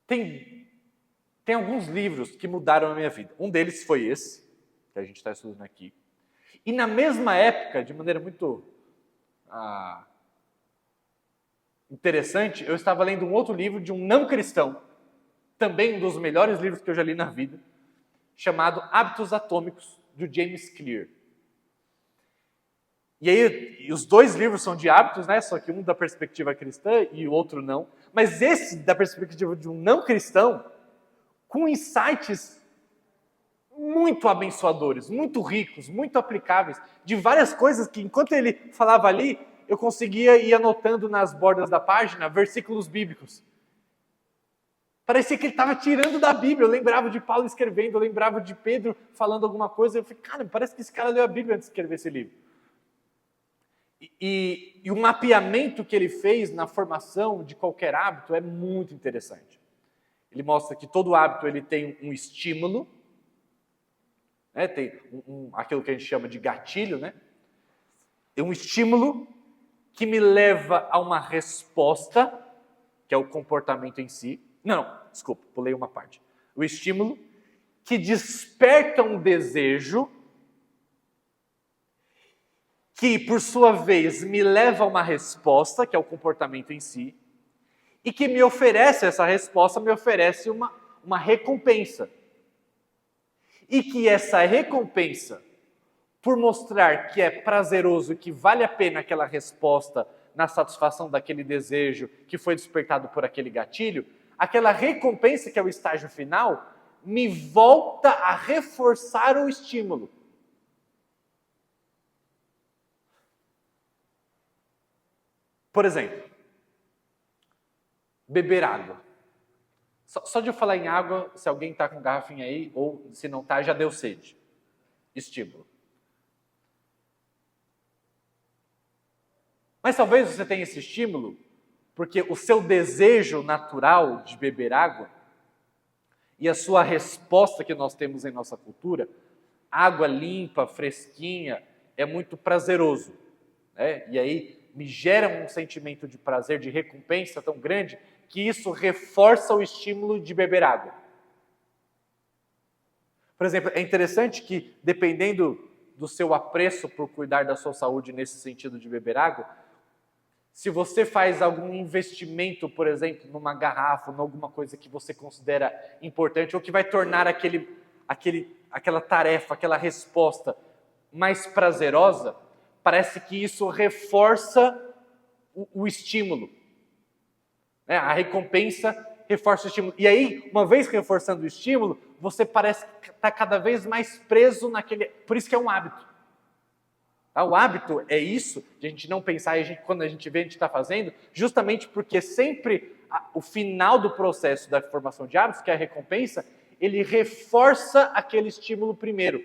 Tem alguns livros que mudaram a minha vida. Um deles foi esse, que a gente está estudando aqui. E na mesma época, de maneira muito interessante, eu estava lendo um outro livro de um não cristão, também um dos melhores livros que eu já li na vida, chamado Hábitos Atômicos, do James Clear. E aí, os dois livros são de hábitos, né? Só que um da perspectiva cristã e o outro não. Mas esse, da perspectiva de um não cristão, com insights muito abençoadores, muito ricos, muito aplicáveis, de várias coisas que, enquanto ele falava ali, eu conseguia ir anotando nas bordas da página versículos bíblicos. Parecia que ele estava tirando da Bíblia. Eu lembrava de Paulo escrevendo, eu lembrava de Pedro falando alguma coisa. Eu falei, cara, parece que esse cara leu a Bíblia antes de escrever esse livro. E o mapeamento que ele fez na formação de qualquer hábito é muito interessante. Ele mostra que todo hábito ele tem um estímulo, né? Tem aquilo que a gente chama de gatilho, né? É um estímulo que me leva a uma resposta, que é o comportamento em si. Não, desculpa, pulei uma parte. O estímulo que desperta um desejo, que por sua vez me leva a uma resposta, que é o comportamento em si, e que me oferece essa resposta, me oferece uma recompensa. E que essa recompensa, por mostrar que é prazeroso, que vale a pena aquela resposta na satisfação daquele desejo que foi despertado por aquele gatilho, aquela recompensa, que é o estágio final, me volta a reforçar o estímulo. Por exemplo, beber água. Só de eu falar em água, se alguém está com garrafinha aí, ou se não está, já deu sede. Estímulo. Mas talvez você tenha esse estímulo porque o seu desejo natural de beber água e a sua resposta que nós temos em nossa cultura, água limpa, fresquinha, é muito prazeroso, né? E aí me gera um sentimento de prazer, de recompensa tão grande, que isso reforça o estímulo de beber água. Por exemplo, é interessante que, dependendo do seu apreço por cuidar da sua saúde nesse sentido de beber água, se você faz algum investimento, por exemplo, numa garrafa, em alguma coisa que você considera importante, ou que vai tornar aquela tarefa, aquela resposta mais prazerosa, parece que isso reforça o estímulo. Né? A recompensa reforça o estímulo. E aí, uma vez reforçando o estímulo, você parece estar cada vez mais preso naquele... Por isso que é um hábito. O hábito é isso, de a gente não pensar, quando a gente vê, a gente está fazendo, justamente porque sempre o final do processo da formação de hábitos, que é a recompensa, ele reforça aquele estímulo primeiro.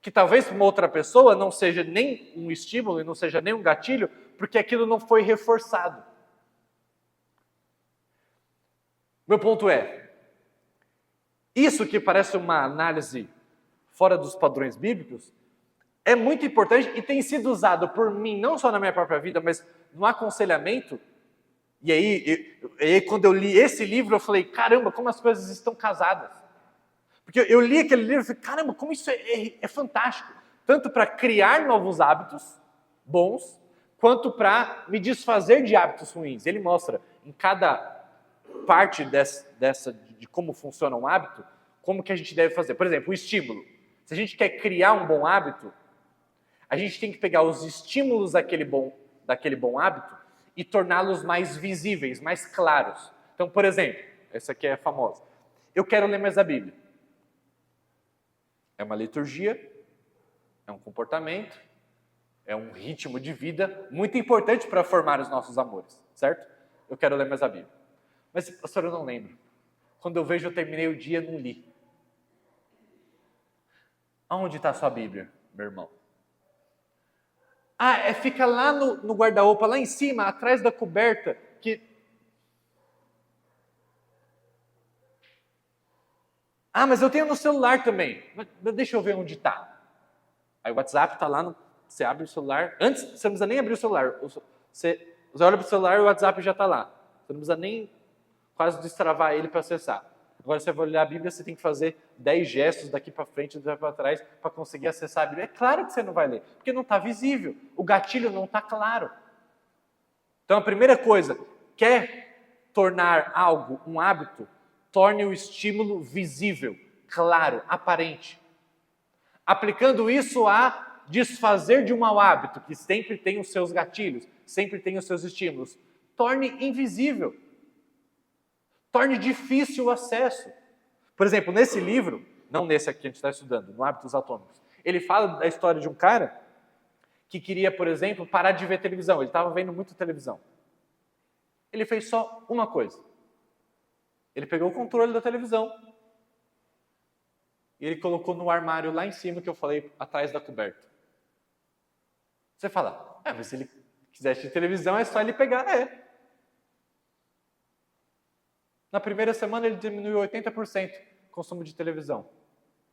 Que talvez para uma outra pessoa não seja nem um estímulo e não seja nem um gatilho, porque aquilo não foi reforçado. Meu ponto é, isso que parece uma análise fora dos padrões bíblicos, é muito importante e tem sido usado por mim, não só na minha própria vida, mas no aconselhamento. E aí quando eu li esse livro, eu falei, caramba, como as coisas estão casadas. Porque eu li aquele livro e falei, caramba, como isso é fantástico. Tanto para criar novos hábitos bons, quanto para me desfazer de hábitos ruins. Ele mostra em cada parte de como funciona um hábito, como que a gente deve fazer. Por exemplo, o estímulo. Se a gente quer criar um bom hábito, a gente tem que pegar os estímulos daquele bom hábito e torná-los mais visíveis, mais claros. Então, por exemplo, essa aqui é famosa. Eu quero ler mais a Bíblia. É uma liturgia, é um comportamento, é um ritmo de vida muito importante para formar os nossos amores, certo? Eu quero ler mais a Bíblia. Mas, pastor, eu não lembro. Quando eu vejo, eu terminei o dia e não li. Aonde está a sua Bíblia, meu irmão? Fica lá no guarda-roupa, lá em cima, atrás da coberta, que... mas eu tenho no celular também. Mas deixa eu ver onde está. Aí o WhatsApp está lá, você abre o celular. Antes, você não precisa nem abrir o celular. Você olha para o celular e o WhatsApp já está lá. Você não precisa nem quase destravar ele para acessar. Agora, você vai olhar a Bíblia, você tem que fazer 10 gestos daqui para frente, daqui para trás, para conseguir acessar a Bíblia. É claro que você não vai ler, porque não está visível. O gatilho não está claro. Então, a primeira coisa, quer tornar algo um hábito, torne o estímulo visível, claro, aparente. Aplicando isso a desfazer de um mau hábito, que sempre tem os seus gatilhos, sempre tem os seus estímulos. torne invisível, torne difícil o acesso. Por exemplo, nesse livro, não nesse aqui que a gente está estudando, no Hábitos Atômicos, ele fala da história de um cara que queria, por exemplo, parar de ver televisão. Ele estava vendo muito televisão. Ele fez só uma coisa. Ele pegou o controle da televisão e ele colocou no armário lá em cima, que eu falei, atrás da coberta. Você fala, mas se ele quiser assistir televisão, é só ele pegar. Na primeira semana ele diminuiu 80% o consumo de televisão.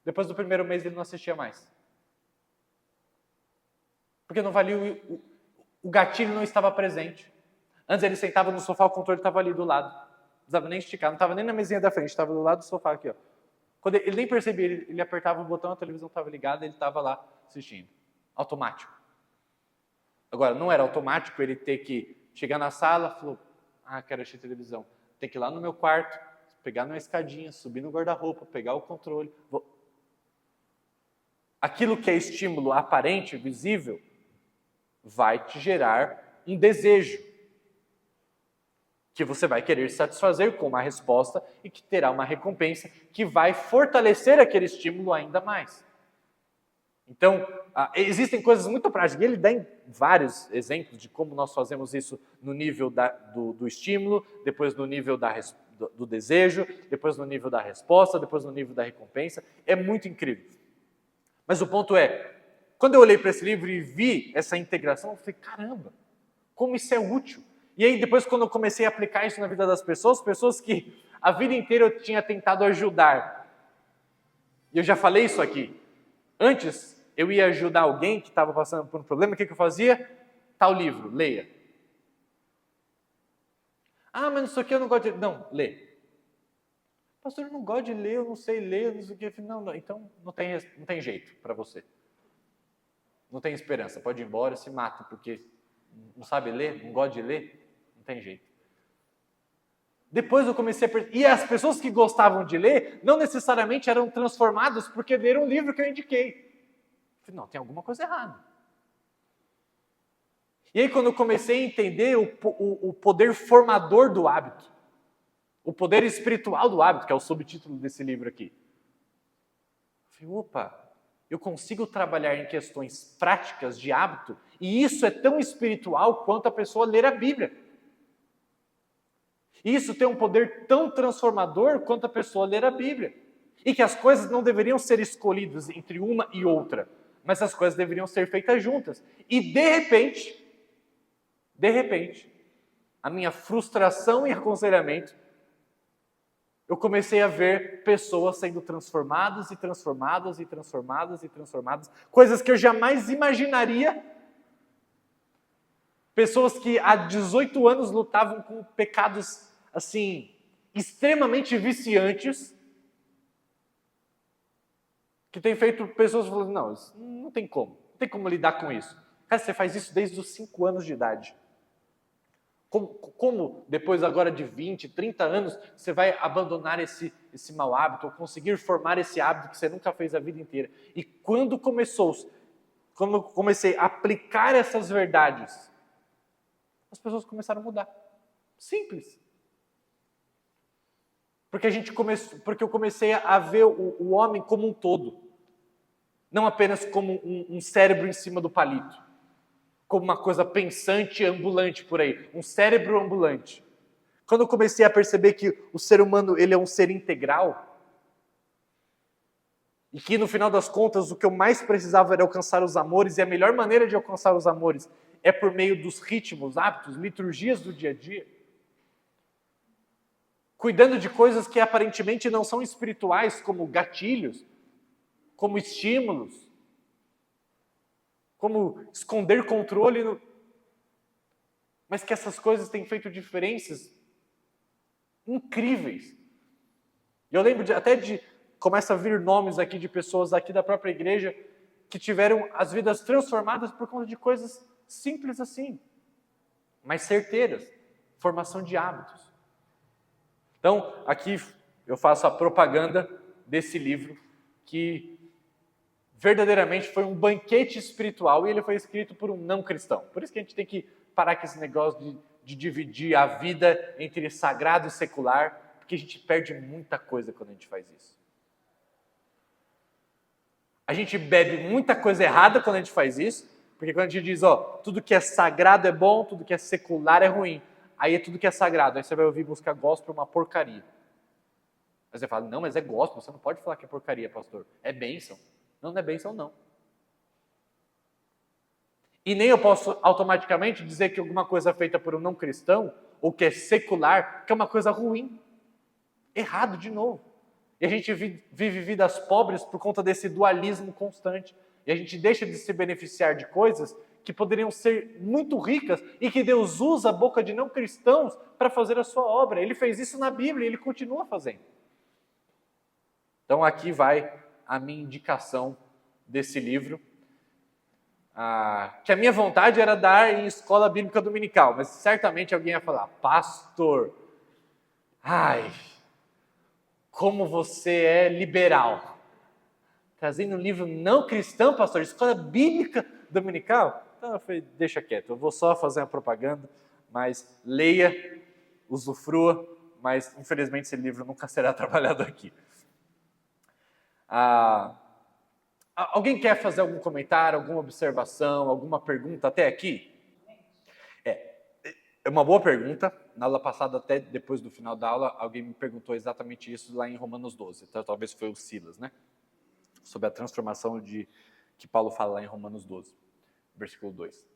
Depois do primeiro mês ele não assistia mais. Porque não valia, o gatilho não estava presente. Antes ele sentava no sofá, o controle estava ali do lado. Não precisava nem esticar, não estava nem na mesinha da frente, estava do lado do sofá aqui. Ó. Quando ele nem percebia, ele apertava o botão, a televisão estava ligada, ele estava lá assistindo. Automático. Agora, não era automático ele ter que chegar na sala, falou, quero assistir televisão. Tem que ir lá no meu quarto, pegar numa escadinha, subir no guarda-roupa, pegar o controle. Aquilo que é estímulo aparente, visível, vai te gerar um desejo que você vai querer satisfazer com uma resposta e que terá uma recompensa que vai fortalecer aquele estímulo ainda mais. Então, existem coisas muito práticas. E ele dá vários exemplos de como nós fazemos isso no nível do estímulo, depois no nível do desejo, depois no nível da resposta, depois no nível da recompensa. É muito incrível. Mas o ponto é, quando eu olhei para esse livro e vi essa integração, eu falei, caramba, como isso é útil. E aí depois, quando eu comecei a aplicar isso na vida das pessoas que a vida inteira eu tinha tentado ajudar. E eu já falei isso aqui. Antes, eu ia ajudar alguém que estava passando por um problema, o que eu fazia? Tal livro, leia. Mas isso aqui eu não gosto de ler. Não, lê. Pastor, eu não gosto de ler, eu não sei ler, não sei o que. Não, então não tem jeito para você. Não tem esperança, pode ir embora, se mata, porque não sabe ler, não gosta de ler, não tem jeito. Depois eu comecei a perceber, e as pessoas que gostavam de ler, não necessariamente eram transformadas porque leram um livro que eu indiquei. Eu falei, não, tem alguma coisa errada. E aí quando eu comecei a entender o poder formador do hábito, o poder espiritual do hábito, que é o subtítulo desse livro aqui, eu falei, opa, eu consigo trabalhar em questões práticas de hábito, e isso é tão espiritual quanto a pessoa ler a Bíblia. Isso tem um poder tão transformador quanto a pessoa ler a Bíblia. E que as coisas não deveriam ser escolhidas entre uma e outra, mas as coisas deveriam ser feitas juntas. E de repente, a minha frustração e aconselhamento, eu comecei a ver pessoas sendo transformadas e transformadas e transformadas e transformadas, coisas que eu jamais imaginaria. Pessoas que há 18 anos lutavam com pecados, assim, extremamente viciantes, que tem feito pessoas falando, não tem como lidar com isso. Cara, você faz isso desde os 5 anos de idade. Como depois agora de 20, 30 anos, você vai abandonar esse mau hábito, ou conseguir formar esse hábito que você nunca fez a vida inteira? E quando eu comecei a aplicar essas verdades, as pessoas começaram a mudar. Simples. Porque eu comecei a ver o homem como um todo. Não apenas como um cérebro em cima do palito. Como uma coisa pensante e ambulante por aí. Um cérebro ambulante. Quando eu comecei a perceber que o ser humano ele é um ser integral, e que no final das contas o que eu mais precisava era alcançar os amores, e a melhor maneira de alcançar os amores é por meio dos ritmos, hábitos, liturgias do dia a dia. Cuidando de coisas que aparentemente não são espirituais, como gatilhos, como estímulos, como esconder controle, mas que essas coisas têm feito diferenças incríveis. E eu lembro começa a vir nomes aqui de pessoas aqui da própria igreja que tiveram as vidas transformadas por conta de coisas simples assim, mas certeiras, formação de hábitos. Então, aqui eu faço a propaganda desse livro que verdadeiramente foi um banquete espiritual e ele foi escrito por um não cristão. Por isso que a gente tem que parar com esse negócio de dividir a vida entre sagrado e secular, porque a gente perde muita coisa quando a gente faz isso. A gente bebe muita coisa errada quando a gente faz isso, porque quando a gente diz, tudo que é sagrado é bom, tudo que é secular é ruim. Aí é tudo que é sagrado. Aí você vai ouvir música gospel, uma porcaria. Aí você fala, não, mas é gospel, você não pode falar que é porcaria, pastor. É bênção. Não, não é bênção, não. E nem eu posso automaticamente dizer que alguma coisa feita por um não cristão, ou que é secular, que é uma coisa ruim. Errado de novo. E a gente vive vidas pobres por conta desse dualismo constante. E a gente deixa de se beneficiar de coisas que poderiam ser muito ricas e que Deus usa a boca de não cristãos para fazer a sua obra. Ele fez isso na Bíblia e Ele continua fazendo. Então aqui vai a minha indicação desse livro, que a minha vontade era dar em escola bíblica dominical, mas certamente alguém ia falar, pastor, como você é liberal. Trazendo um livro não cristão, pastor, escola bíblica dominical? Então eu falei, deixa quieto, eu vou só fazer uma propaganda, mas leia, usufrua, mas infelizmente esse livro nunca será trabalhado aqui. Alguém quer fazer algum comentário, alguma observação, alguma pergunta até aqui? É uma boa pergunta. Na aula passada, até depois do final da aula, alguém me perguntou exatamente isso lá em Romanos 12. Então, talvez foi o Silas, né? Sobre a transformação que Paulo fala lá em Romanos 12, versículo 2.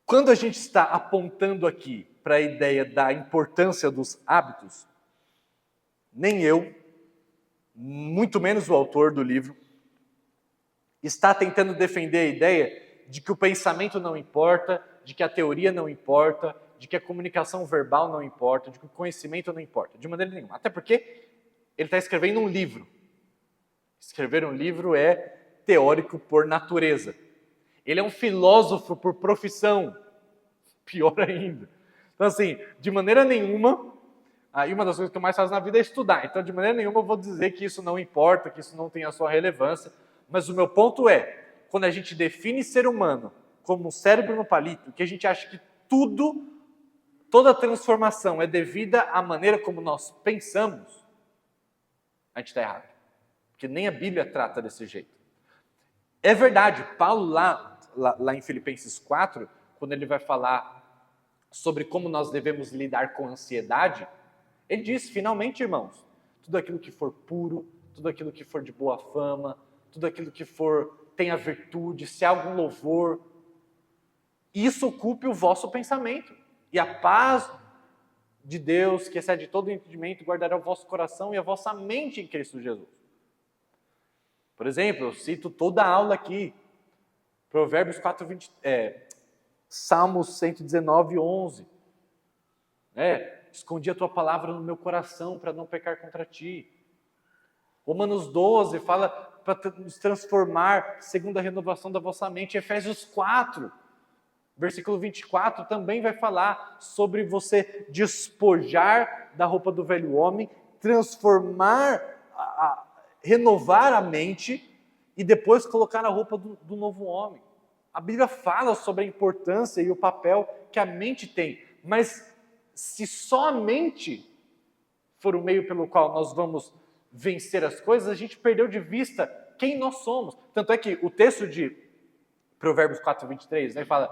Quando a gente está apontando aqui para a ideia da importância dos hábitos, nem eu, muito menos o autor do livro, está tentando defender a ideia de que o pensamento não importa, de que a teoria não importa, de que a comunicação verbal não importa, de que o conhecimento não importa, de maneira nenhuma. Até porque ele está escrevendo um livro. Escrever um livro é teórico por natureza. Ele é um filósofo por profissão. Pior ainda. Então, assim, de maneira nenhuma, e uma das coisas que eu mais faço na vida é estudar. Então, de maneira nenhuma, eu vou dizer que isso não importa, que isso não tem a sua relevância. Mas o meu ponto é, quando a gente define ser humano como um cérebro no palito, que a gente acha que toda transformação é devida à maneira como nós pensamos, a gente está errado. Porque nem a Bíblia trata desse jeito. É verdade, Paulo lá em Filipenses 4, quando ele vai falar sobre como nós devemos lidar com a ansiedade, ele diz, finalmente, irmãos, tudo aquilo que for puro, tudo aquilo que for de boa fama, tudo aquilo que tenha virtude, se há algum louvor, isso ocupe o vosso pensamento. E a paz de Deus, que excede todo o entendimento, guardará o vosso coração e a vossa mente em Cristo Jesus. Por exemplo, eu cito toda a aula aqui, Provérbios 4:20, Salmos 119, 11. Escondi a tua palavra no meu coração para não pecar contra ti. Romanos 12 fala para nos transformar segundo a renovação da vossa mente. Efésios 4, versículo 24, também vai falar sobre você despojar da roupa do velho homem, transformar, renovar a mente e depois colocar a roupa do novo homem. A Bíblia fala sobre a importância e o papel que a mente tem, mas se só a mente for o meio pelo qual nós vamos vencer as coisas, a gente perdeu de vista quem nós somos. Tanto é que o texto de Provérbios 4:23, fala,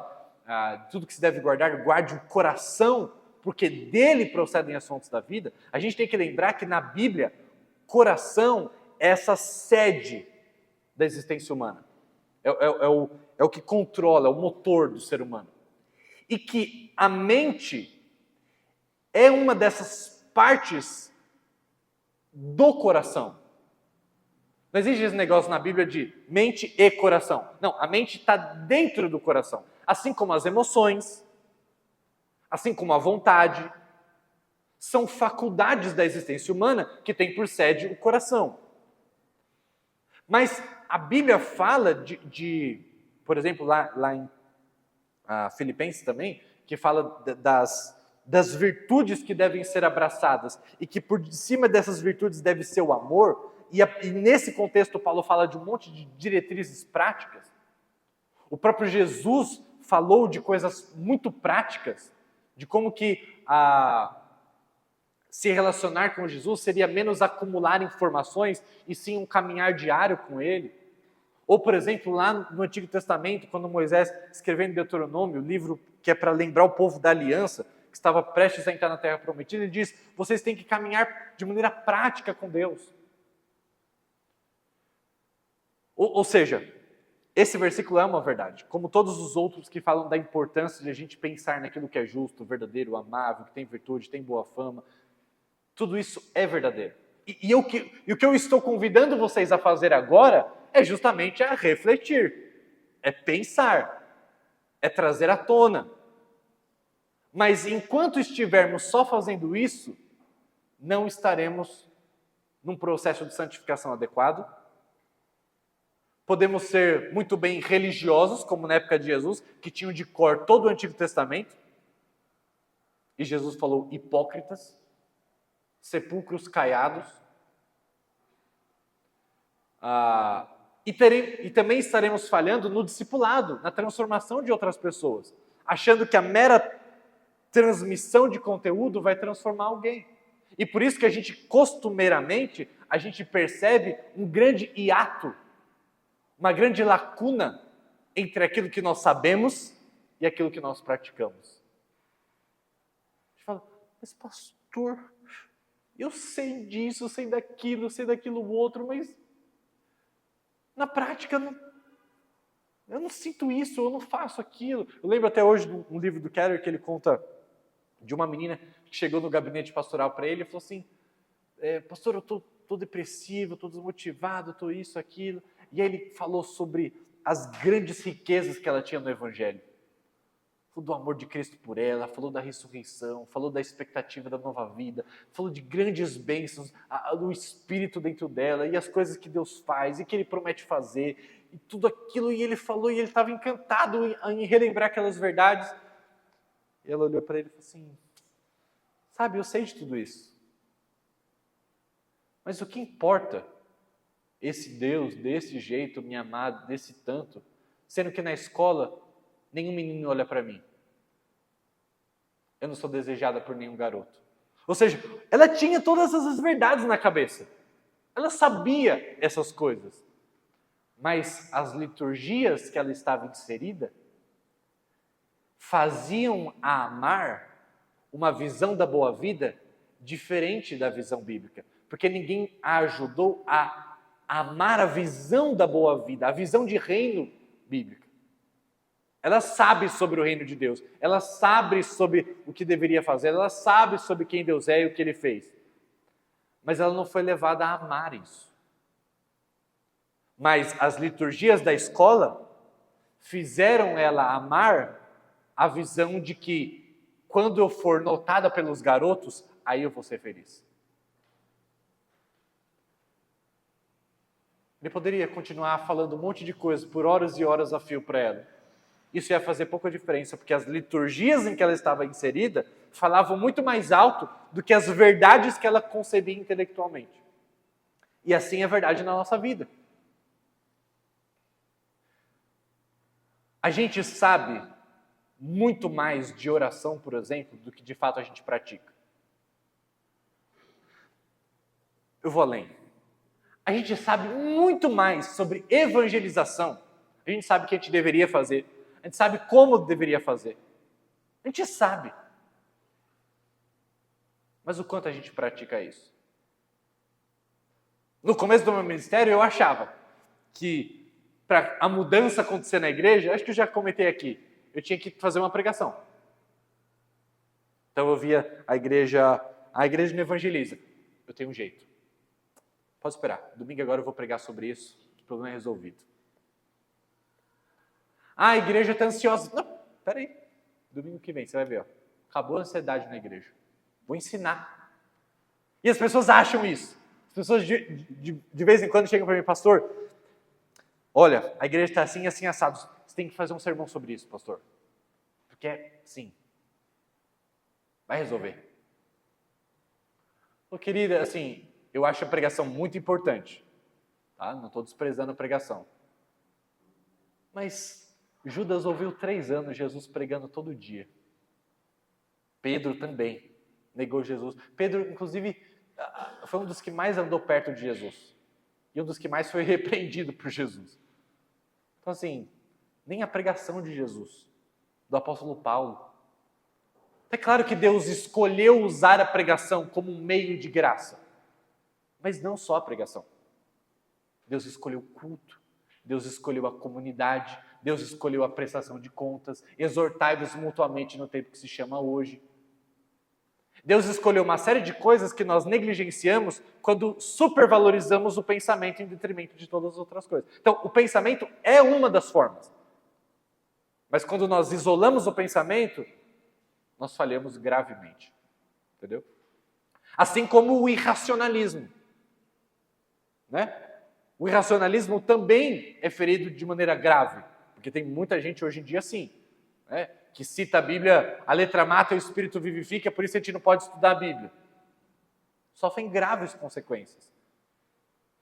tudo que se deve guardar, guarde o coração, porque dele procedem as fontes da vida. A gente tem que lembrar que na Bíblia, coração é essa sede da existência humana. É o que controla, é o motor do ser humano. E que a mente é uma dessas partes do coração. Não existe esse negócio na Bíblia de mente e coração. Não, a mente está dentro do coração. Assim como as emoções, assim como a vontade, são faculdades da existência humana que tem por sede o coração. Mas a Bíblia fala por exemplo, lá em Filipenses também, que fala das virtudes que devem ser abraçadas e que por cima dessas virtudes deve ser o amor, e nesse contexto Paulo fala de um monte de diretrizes práticas. O próprio Jesus falou de coisas muito práticas, de como que se relacionar com Jesus seria menos acumular informações e sim um caminhar diário com Ele. Ou, por exemplo, lá no Antigo Testamento, quando Moisés, escrevendo Deuteronômio, o livro que é para lembrar o povo da aliança, que estava prestes a entrar na Terra Prometida, ele diz, vocês têm que caminhar de maneira prática com Deus. Ou seja, esse versículo é uma verdade, como todos os outros que falam da importância de a gente pensar naquilo que é justo, verdadeiro, amável, que tem virtude, tem boa fama. Tudo isso é verdadeiro. E o que eu estou convidando vocês a fazer agora é justamente a refletir, é pensar, é trazer à tona. Mas enquanto estivermos só fazendo isso, não estaremos num processo de santificação adequado. Podemos ser muito bem religiosos, como na época de Jesus, que tinham de cor todo o Antigo Testamento. E Jesus falou hipócritas, sepulcros caiados. E também estaremos falhando no discipulado, na transformação de outras pessoas, achando que a mera transmissão de conteúdo vai transformar alguém. E por isso que a gente, costumeiramente, a gente percebe um grande hiato, uma grande lacuna entre aquilo que nós sabemos e aquilo que nós praticamos. A gente fala, mas pastor, eu sei disso, sei daquilo outro, mas na prática eu não sinto isso, eu não faço aquilo. Eu lembro até hoje de um livro do Keller que ele conta de uma menina que chegou no gabinete pastoral para ele e falou assim, pastor, eu estou depressivo, estou desmotivado, estou isso, aquilo. E aí ele falou sobre as grandes riquezas que ela tinha no Evangelho. Falou do amor de Cristo por ela, falou da ressurreição, falou da expectativa da nova vida, falou de grandes bênçãos, do Espírito dentro dela e as coisas que Deus faz e que Ele promete fazer. E tudo aquilo, e ele falou, e ele estava encantado em relembrar aquelas verdades. E ela olhou para ele e falou assim, sabe, eu sei de tudo isso. Mas o que importa, esse Deus, desse jeito, me amar, desse tanto, sendo que na escola, nenhum menino olha para mim. Eu não sou desejada por nenhum garoto. Ou seja, ela tinha todas essas verdades na cabeça. Ela sabia essas coisas. Mas as liturgias que ela estava inserida faziam a amar uma visão da boa vida diferente da visão bíblica. Porque ninguém a ajudou a amar a visão da boa vida, a visão de reino bíblica. Ela sabe sobre o reino de Deus, ela sabe sobre o que deveria fazer, ela sabe sobre quem Deus é e o que Ele fez. Mas ela não foi levada a amar isso. Mas as liturgias da escola fizeram ela amar a visão de que quando eu for notada pelos garotos, aí eu vou ser feliz. Ele poderia continuar falando um monte de coisas por horas e horas a fio para ela. Isso ia fazer pouca diferença, porque as liturgias em que ela estava inserida falavam muito mais alto do que as verdades que ela concebia intelectualmente. E assim é verdade na nossa vida. A gente sabe muito mais de oração, por exemplo, do que de fato a gente pratica. Eu vou além. A gente sabe muito mais sobre evangelização. A gente sabe o que a gente deveria fazer. A gente sabe como deveria fazer. A gente sabe. Mas o quanto a gente pratica isso? No começo do meu ministério, eu achava que para a mudança acontecer na igreja, acho que eu já comentei aqui, eu tinha que fazer uma pregação. Então eu via a igreja não evangeliza. Eu tenho um jeito. Pode esperar. Domingo agora eu vou pregar sobre isso. O problema é resolvido. A igreja está ansiosa. Não, peraí. Domingo que vem, você vai ver. Ó. Acabou a ansiedade na igreja. Vou ensinar. E as pessoas acham isso. As pessoas de vez em quando chegam para mim, pastor, olha, a igreja está assim, assim, assado. Você tem que fazer um sermão sobre isso, pastor. Porque, sim, vai resolver. Ô, querida, assim, eu acho a pregação muito importante. Tá? Não estou desprezando a pregação. Mas Judas ouviu 3 anos Jesus pregando todo dia. Pedro também negou Jesus. Pedro, inclusive, foi um dos que mais andou perto de Jesus. E um dos que mais foi repreendido por Jesus. Então, assim, nem a pregação de Jesus, do apóstolo Paulo. É claro que Deus escolheu usar a pregação como um meio de graça. Mas não só a pregação. Deus escolheu o culto. Deus escolheu a comunidade. Deus escolheu a prestação de contas. Exortai-vos mutuamente no tempo que se chama hoje. Deus escolheu uma série de coisas que nós negligenciamos quando supervalorizamos o pensamento em detrimento de todas as outras coisas. Então, o pensamento é uma das formas. Mas quando nós isolamos o pensamento, nós falhamos gravemente. Entendeu? Assim como o irracionalismo. Né? O irracionalismo também é ferido de maneira grave. Porque tem muita gente hoje em dia assim. Né? Que cita a Bíblia, a letra mata e o espírito vivifica, por isso a gente não pode estudar a Bíblia. Sofrem graves consequências.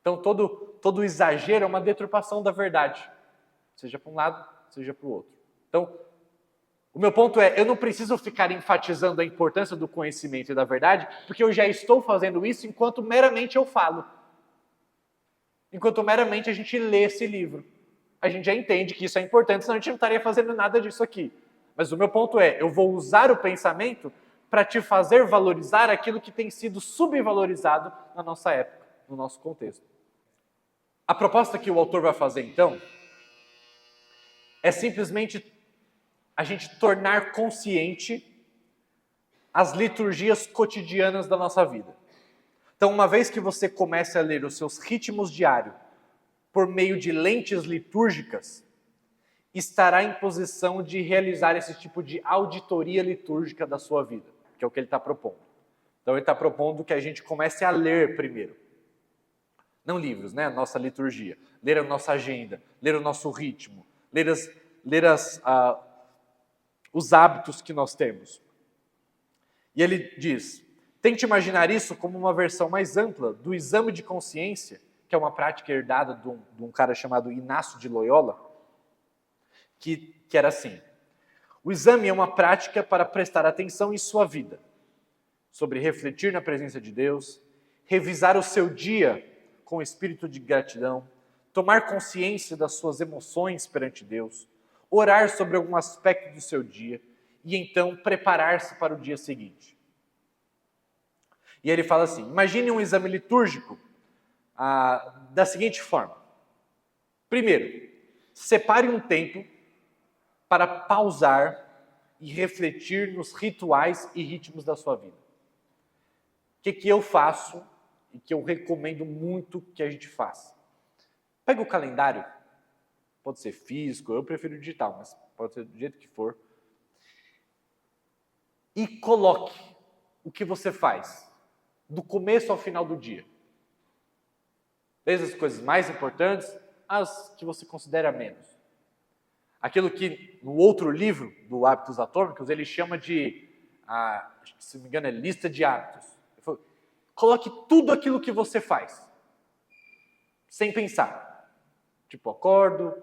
Então, todo exagero é uma deturpação da verdade. Seja para um lado, seja para o outro. Então, o meu ponto é, eu não preciso ficar enfatizando a importância do conhecimento e da verdade, porque eu já estou fazendo isso enquanto meramente eu falo. Enquanto meramente a gente lê esse livro. A gente já entende que isso é importante, senão a gente não estaria fazendo nada disso aqui. Mas o meu ponto é, eu vou usar o pensamento para te fazer valorizar aquilo que tem sido subvalorizado na nossa época, no nosso contexto. A proposta que o autor vai fazer, então, é simplesmente a gente tornar consciente as liturgias cotidianas da nossa vida. Então, uma vez que você comece a ler os seus ritmos diários por meio de lentes litúrgicas, estará em posição de realizar esse tipo de auditoria litúrgica da sua vida, que é o que ele está propondo. Então, ele está propondo que a gente comece a ler primeiro. Não livros, né? A nossa liturgia. Ler a nossa agenda, ler o nosso ritmo, ler os hábitos que nós temos. E ele diz, tente imaginar isso como uma versão mais ampla do exame de consciência, que é uma prática herdada de um cara chamado Inácio de Loyola, que era assim, o exame é uma prática para prestar atenção em sua vida, sobre refletir na presença de Deus, revisar o seu dia com espírito de gratidão, tomar consciência das suas emoções perante Deus, orar sobre algum aspecto do seu dia e então preparar-se para o dia seguinte. E ele fala assim, imagine um exame litúrgico da seguinte forma. Primeiro, separe um tempo para pausar e refletir nos rituais e ritmos da sua vida. O que eu faço e que eu recomendo muito que a gente faça? Pega o calendário, pode ser físico, eu prefiro digital, mas pode ser do jeito que for, e coloque o que você faz, do começo ao final do dia. Desde as coisas mais importantes, as que você considera menos. Aquilo que no outro livro, do Hábitos Atômicos, ele chama de, se não me engano, é lista de hábitos. Coloque tudo aquilo que você faz, sem pensar. Tipo, acordo,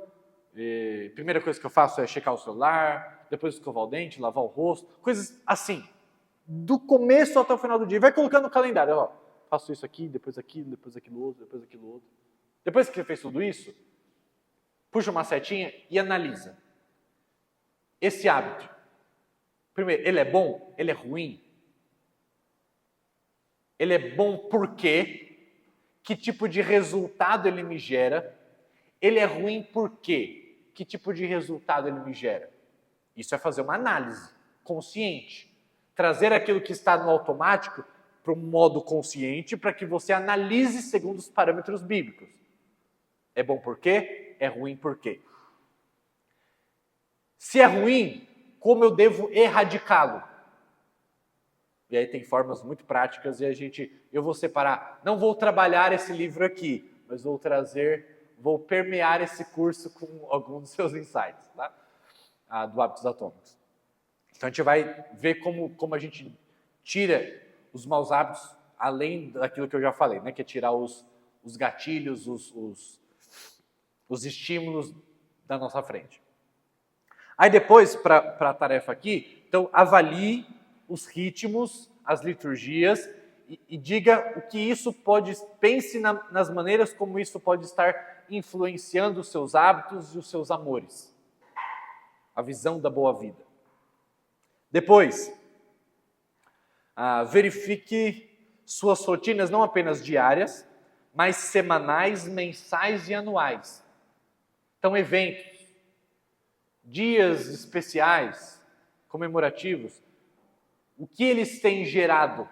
primeira coisa que eu faço é checar o celular, depois escovar o dente, lavar o rosto, coisas assim. Do começo até o final do dia. Vai colocando no calendário, ó, faço isso aqui, depois aquilo, depois aquilo outro, depois aquilo outro. Depois que você fez tudo isso, puxa uma setinha e analisa. Esse hábito, primeiro, ele é bom? Ele é ruim? Ele é bom por quê? Que tipo de resultado ele me gera? Ele é ruim por quê? Que tipo de resultado ele me gera? Isso é fazer uma análise consciente. Trazer aquilo que está no automático para um modo consciente para que você analise segundo os parâmetros bíblicos. É bom por quê? É ruim por quê? Se é ruim, como eu devo erradicá-lo? E aí tem formas muito práticas e eu vou separar, não vou trabalhar esse livro aqui, mas vou permear esse curso com alguns dos seus insights, tá? Do Hábitos Atômicos. Então a gente vai ver como a gente tira os maus hábitos, além daquilo que eu já falei, né? Que é tirar os gatilhos, os estímulos da nossa frente. Aí depois, para a tarefa aqui, então avalie os ritmos, as liturgias, e diga o que isso pode, pense nas maneiras como isso pode estar influenciando os seus hábitos e os seus amores. A visão da boa vida. Depois, verifique suas rotinas não apenas diárias, mas semanais, mensais e anuais. Então, eventos, dias especiais, comemorativos, o que eles têm gerado?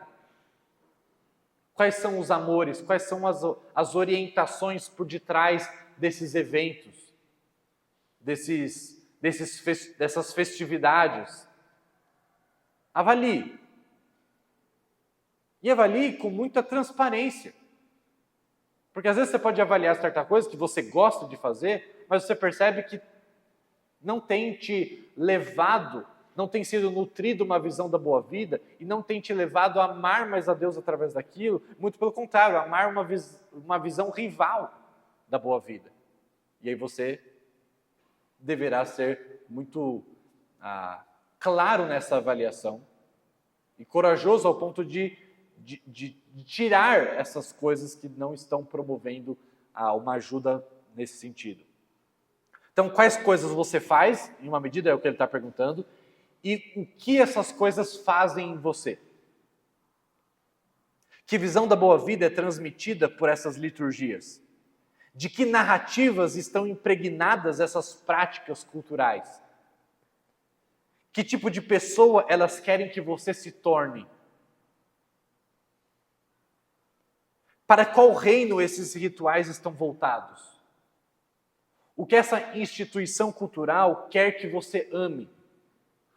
Quais são os amores, quais são as orientações por detrás desses eventos, dessas festividades? Avalie. E avalie com muita transparência. Porque às vezes você pode avaliar certa coisa que você gosta de fazer, mas você percebe que não tem te levado, não tem sido nutrido uma visão da boa vida e não tem te levado a amar mais a Deus através daquilo. Muito pelo contrário, amar uma visão rival da boa vida. E aí você deverá ser muito claro nessa avaliação e corajoso ao ponto de tirar essas coisas que não estão promovendo uma ajuda nesse sentido. Então, quais coisas você faz, em uma medida é o que ele está perguntando, e o que essas coisas fazem em você? Que visão da boa vida é transmitida por essas liturgias? De que narrativas estão impregnadas essas práticas culturais? Que tipo de pessoa elas querem que você se torne? Para qual reino esses rituais estão voltados? O que essa instituição cultural quer que você ame?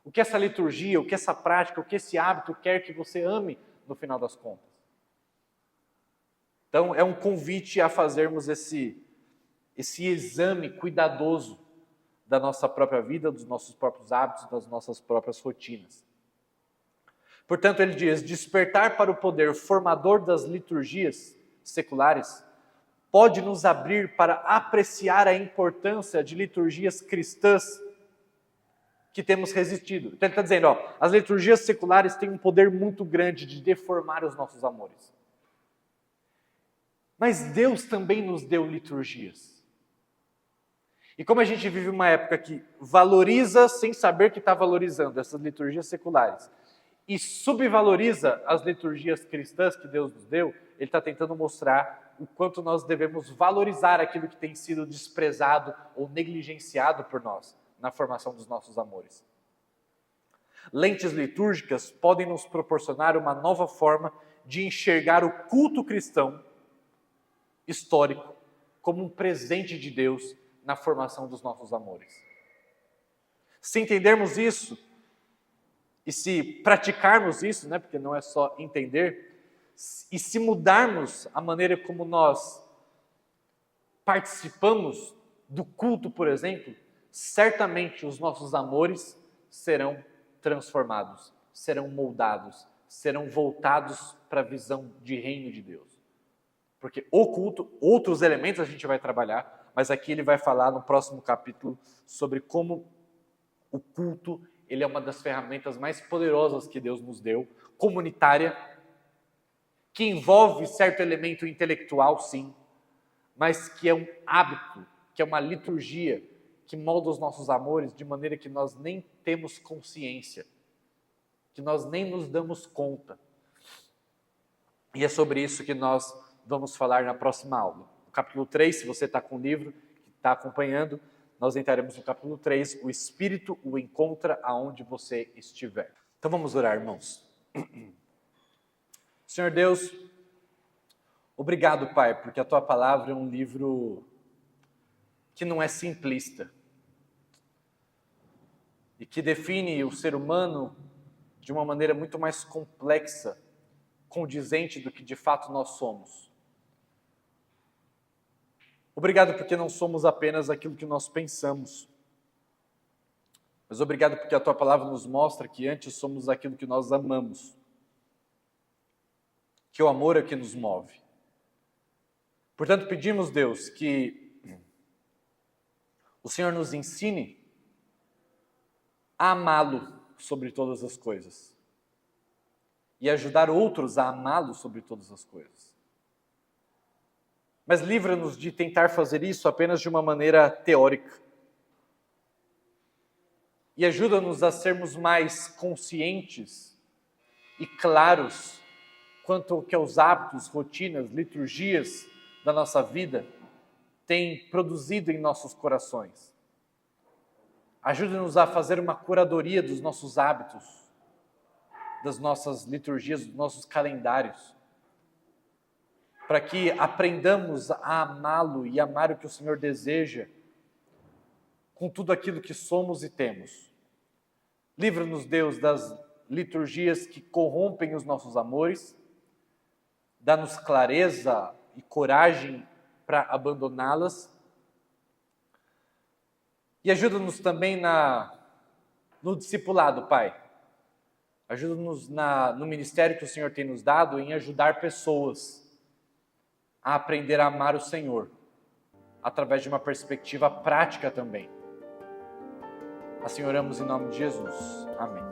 O que essa liturgia, o que essa prática, o que esse hábito quer que você ame no final das contas? Então, é um convite a fazermos esse exame cuidadoso da nossa própria vida, dos nossos próprios hábitos, das nossas próprias rotinas. Portanto, ele diz, despertar para o poder formador das liturgias seculares pode nos abrir para apreciar a importância de liturgias cristãs que temos resistido. Então ele está dizendo, as liturgias seculares têm um poder muito grande de deformar os nossos amores. Mas Deus também nos deu liturgias. E como a gente vive uma época que valoriza sem saber que está valorizando essas liturgias seculares e subvaloriza as liturgias cristãs que Deus nos deu, ele está tentando mostrar o quanto nós devemos valorizar aquilo que tem sido desprezado ou negligenciado por nós na formação dos nossos amores. Lentes litúrgicas podem nos proporcionar uma nova forma de enxergar o culto cristão histórico como um presente de Deus na formação dos nossos amores. Se entendermos isso e se praticarmos isso, porque não é só entender, e se mudarmos a maneira como nós participamos do culto, por exemplo, certamente os nossos amores serão transformados, serão moldados, serão voltados para a visão de reino de Deus. Porque o culto, outros elementos a gente vai trabalhar, mas aqui ele vai falar no próximo capítulo sobre como o culto ele é uma das ferramentas mais poderosas que Deus nos deu, comunitária, que envolve certo elemento intelectual, sim, mas que é um hábito, que é uma liturgia, que molda os nossos amores de maneira que nós nem temos consciência, que nós nem nos damos conta. E é sobre isso que nós vamos falar na próxima aula. No capítulo 3, se você está com o livro, que está acompanhando, nós entraremos no capítulo 3, o Espírito o encontra aonde você estiver. Então vamos orar, irmãos. Senhor Deus, obrigado, Pai, porque a Tua Palavra é um livro que não é simplista e que define o ser humano de uma maneira muito mais complexa, condizente do que de fato nós somos. Obrigado porque não somos apenas aquilo que nós pensamos, mas obrigado porque a Tua Palavra nos mostra que antes somos aquilo que nós amamos, que o amor é o que nos move. Portanto, pedimos, Deus, que o Senhor nos ensine a amá-lo sobre todas as coisas. e ajudar outros a amá-lo sobre todas as coisas. Mas livra-nos de tentar fazer isso apenas de uma maneira teórica. E ajuda-nos a sermos mais conscientes e claros quanto que aos hábitos, rotinas, liturgias da nossa vida têm produzido em nossos corações. Ajuda-nos a fazer uma curadoria dos nossos hábitos, das nossas liturgias, dos nossos calendários, para que aprendamos a amá-lo e amar o que o Senhor deseja com tudo aquilo que somos e temos. Livra-nos, Deus, das liturgias que corrompem os nossos amores, dá-nos clareza e coragem para abandoná-las, e ajuda-nos também no discipulado, Pai. Ajuda-nos no ministério que o Senhor tem nos dado em ajudar pessoas a aprender a amar o Senhor, através de uma perspectiva prática também. Assim oramos em nome de Jesus. Amém.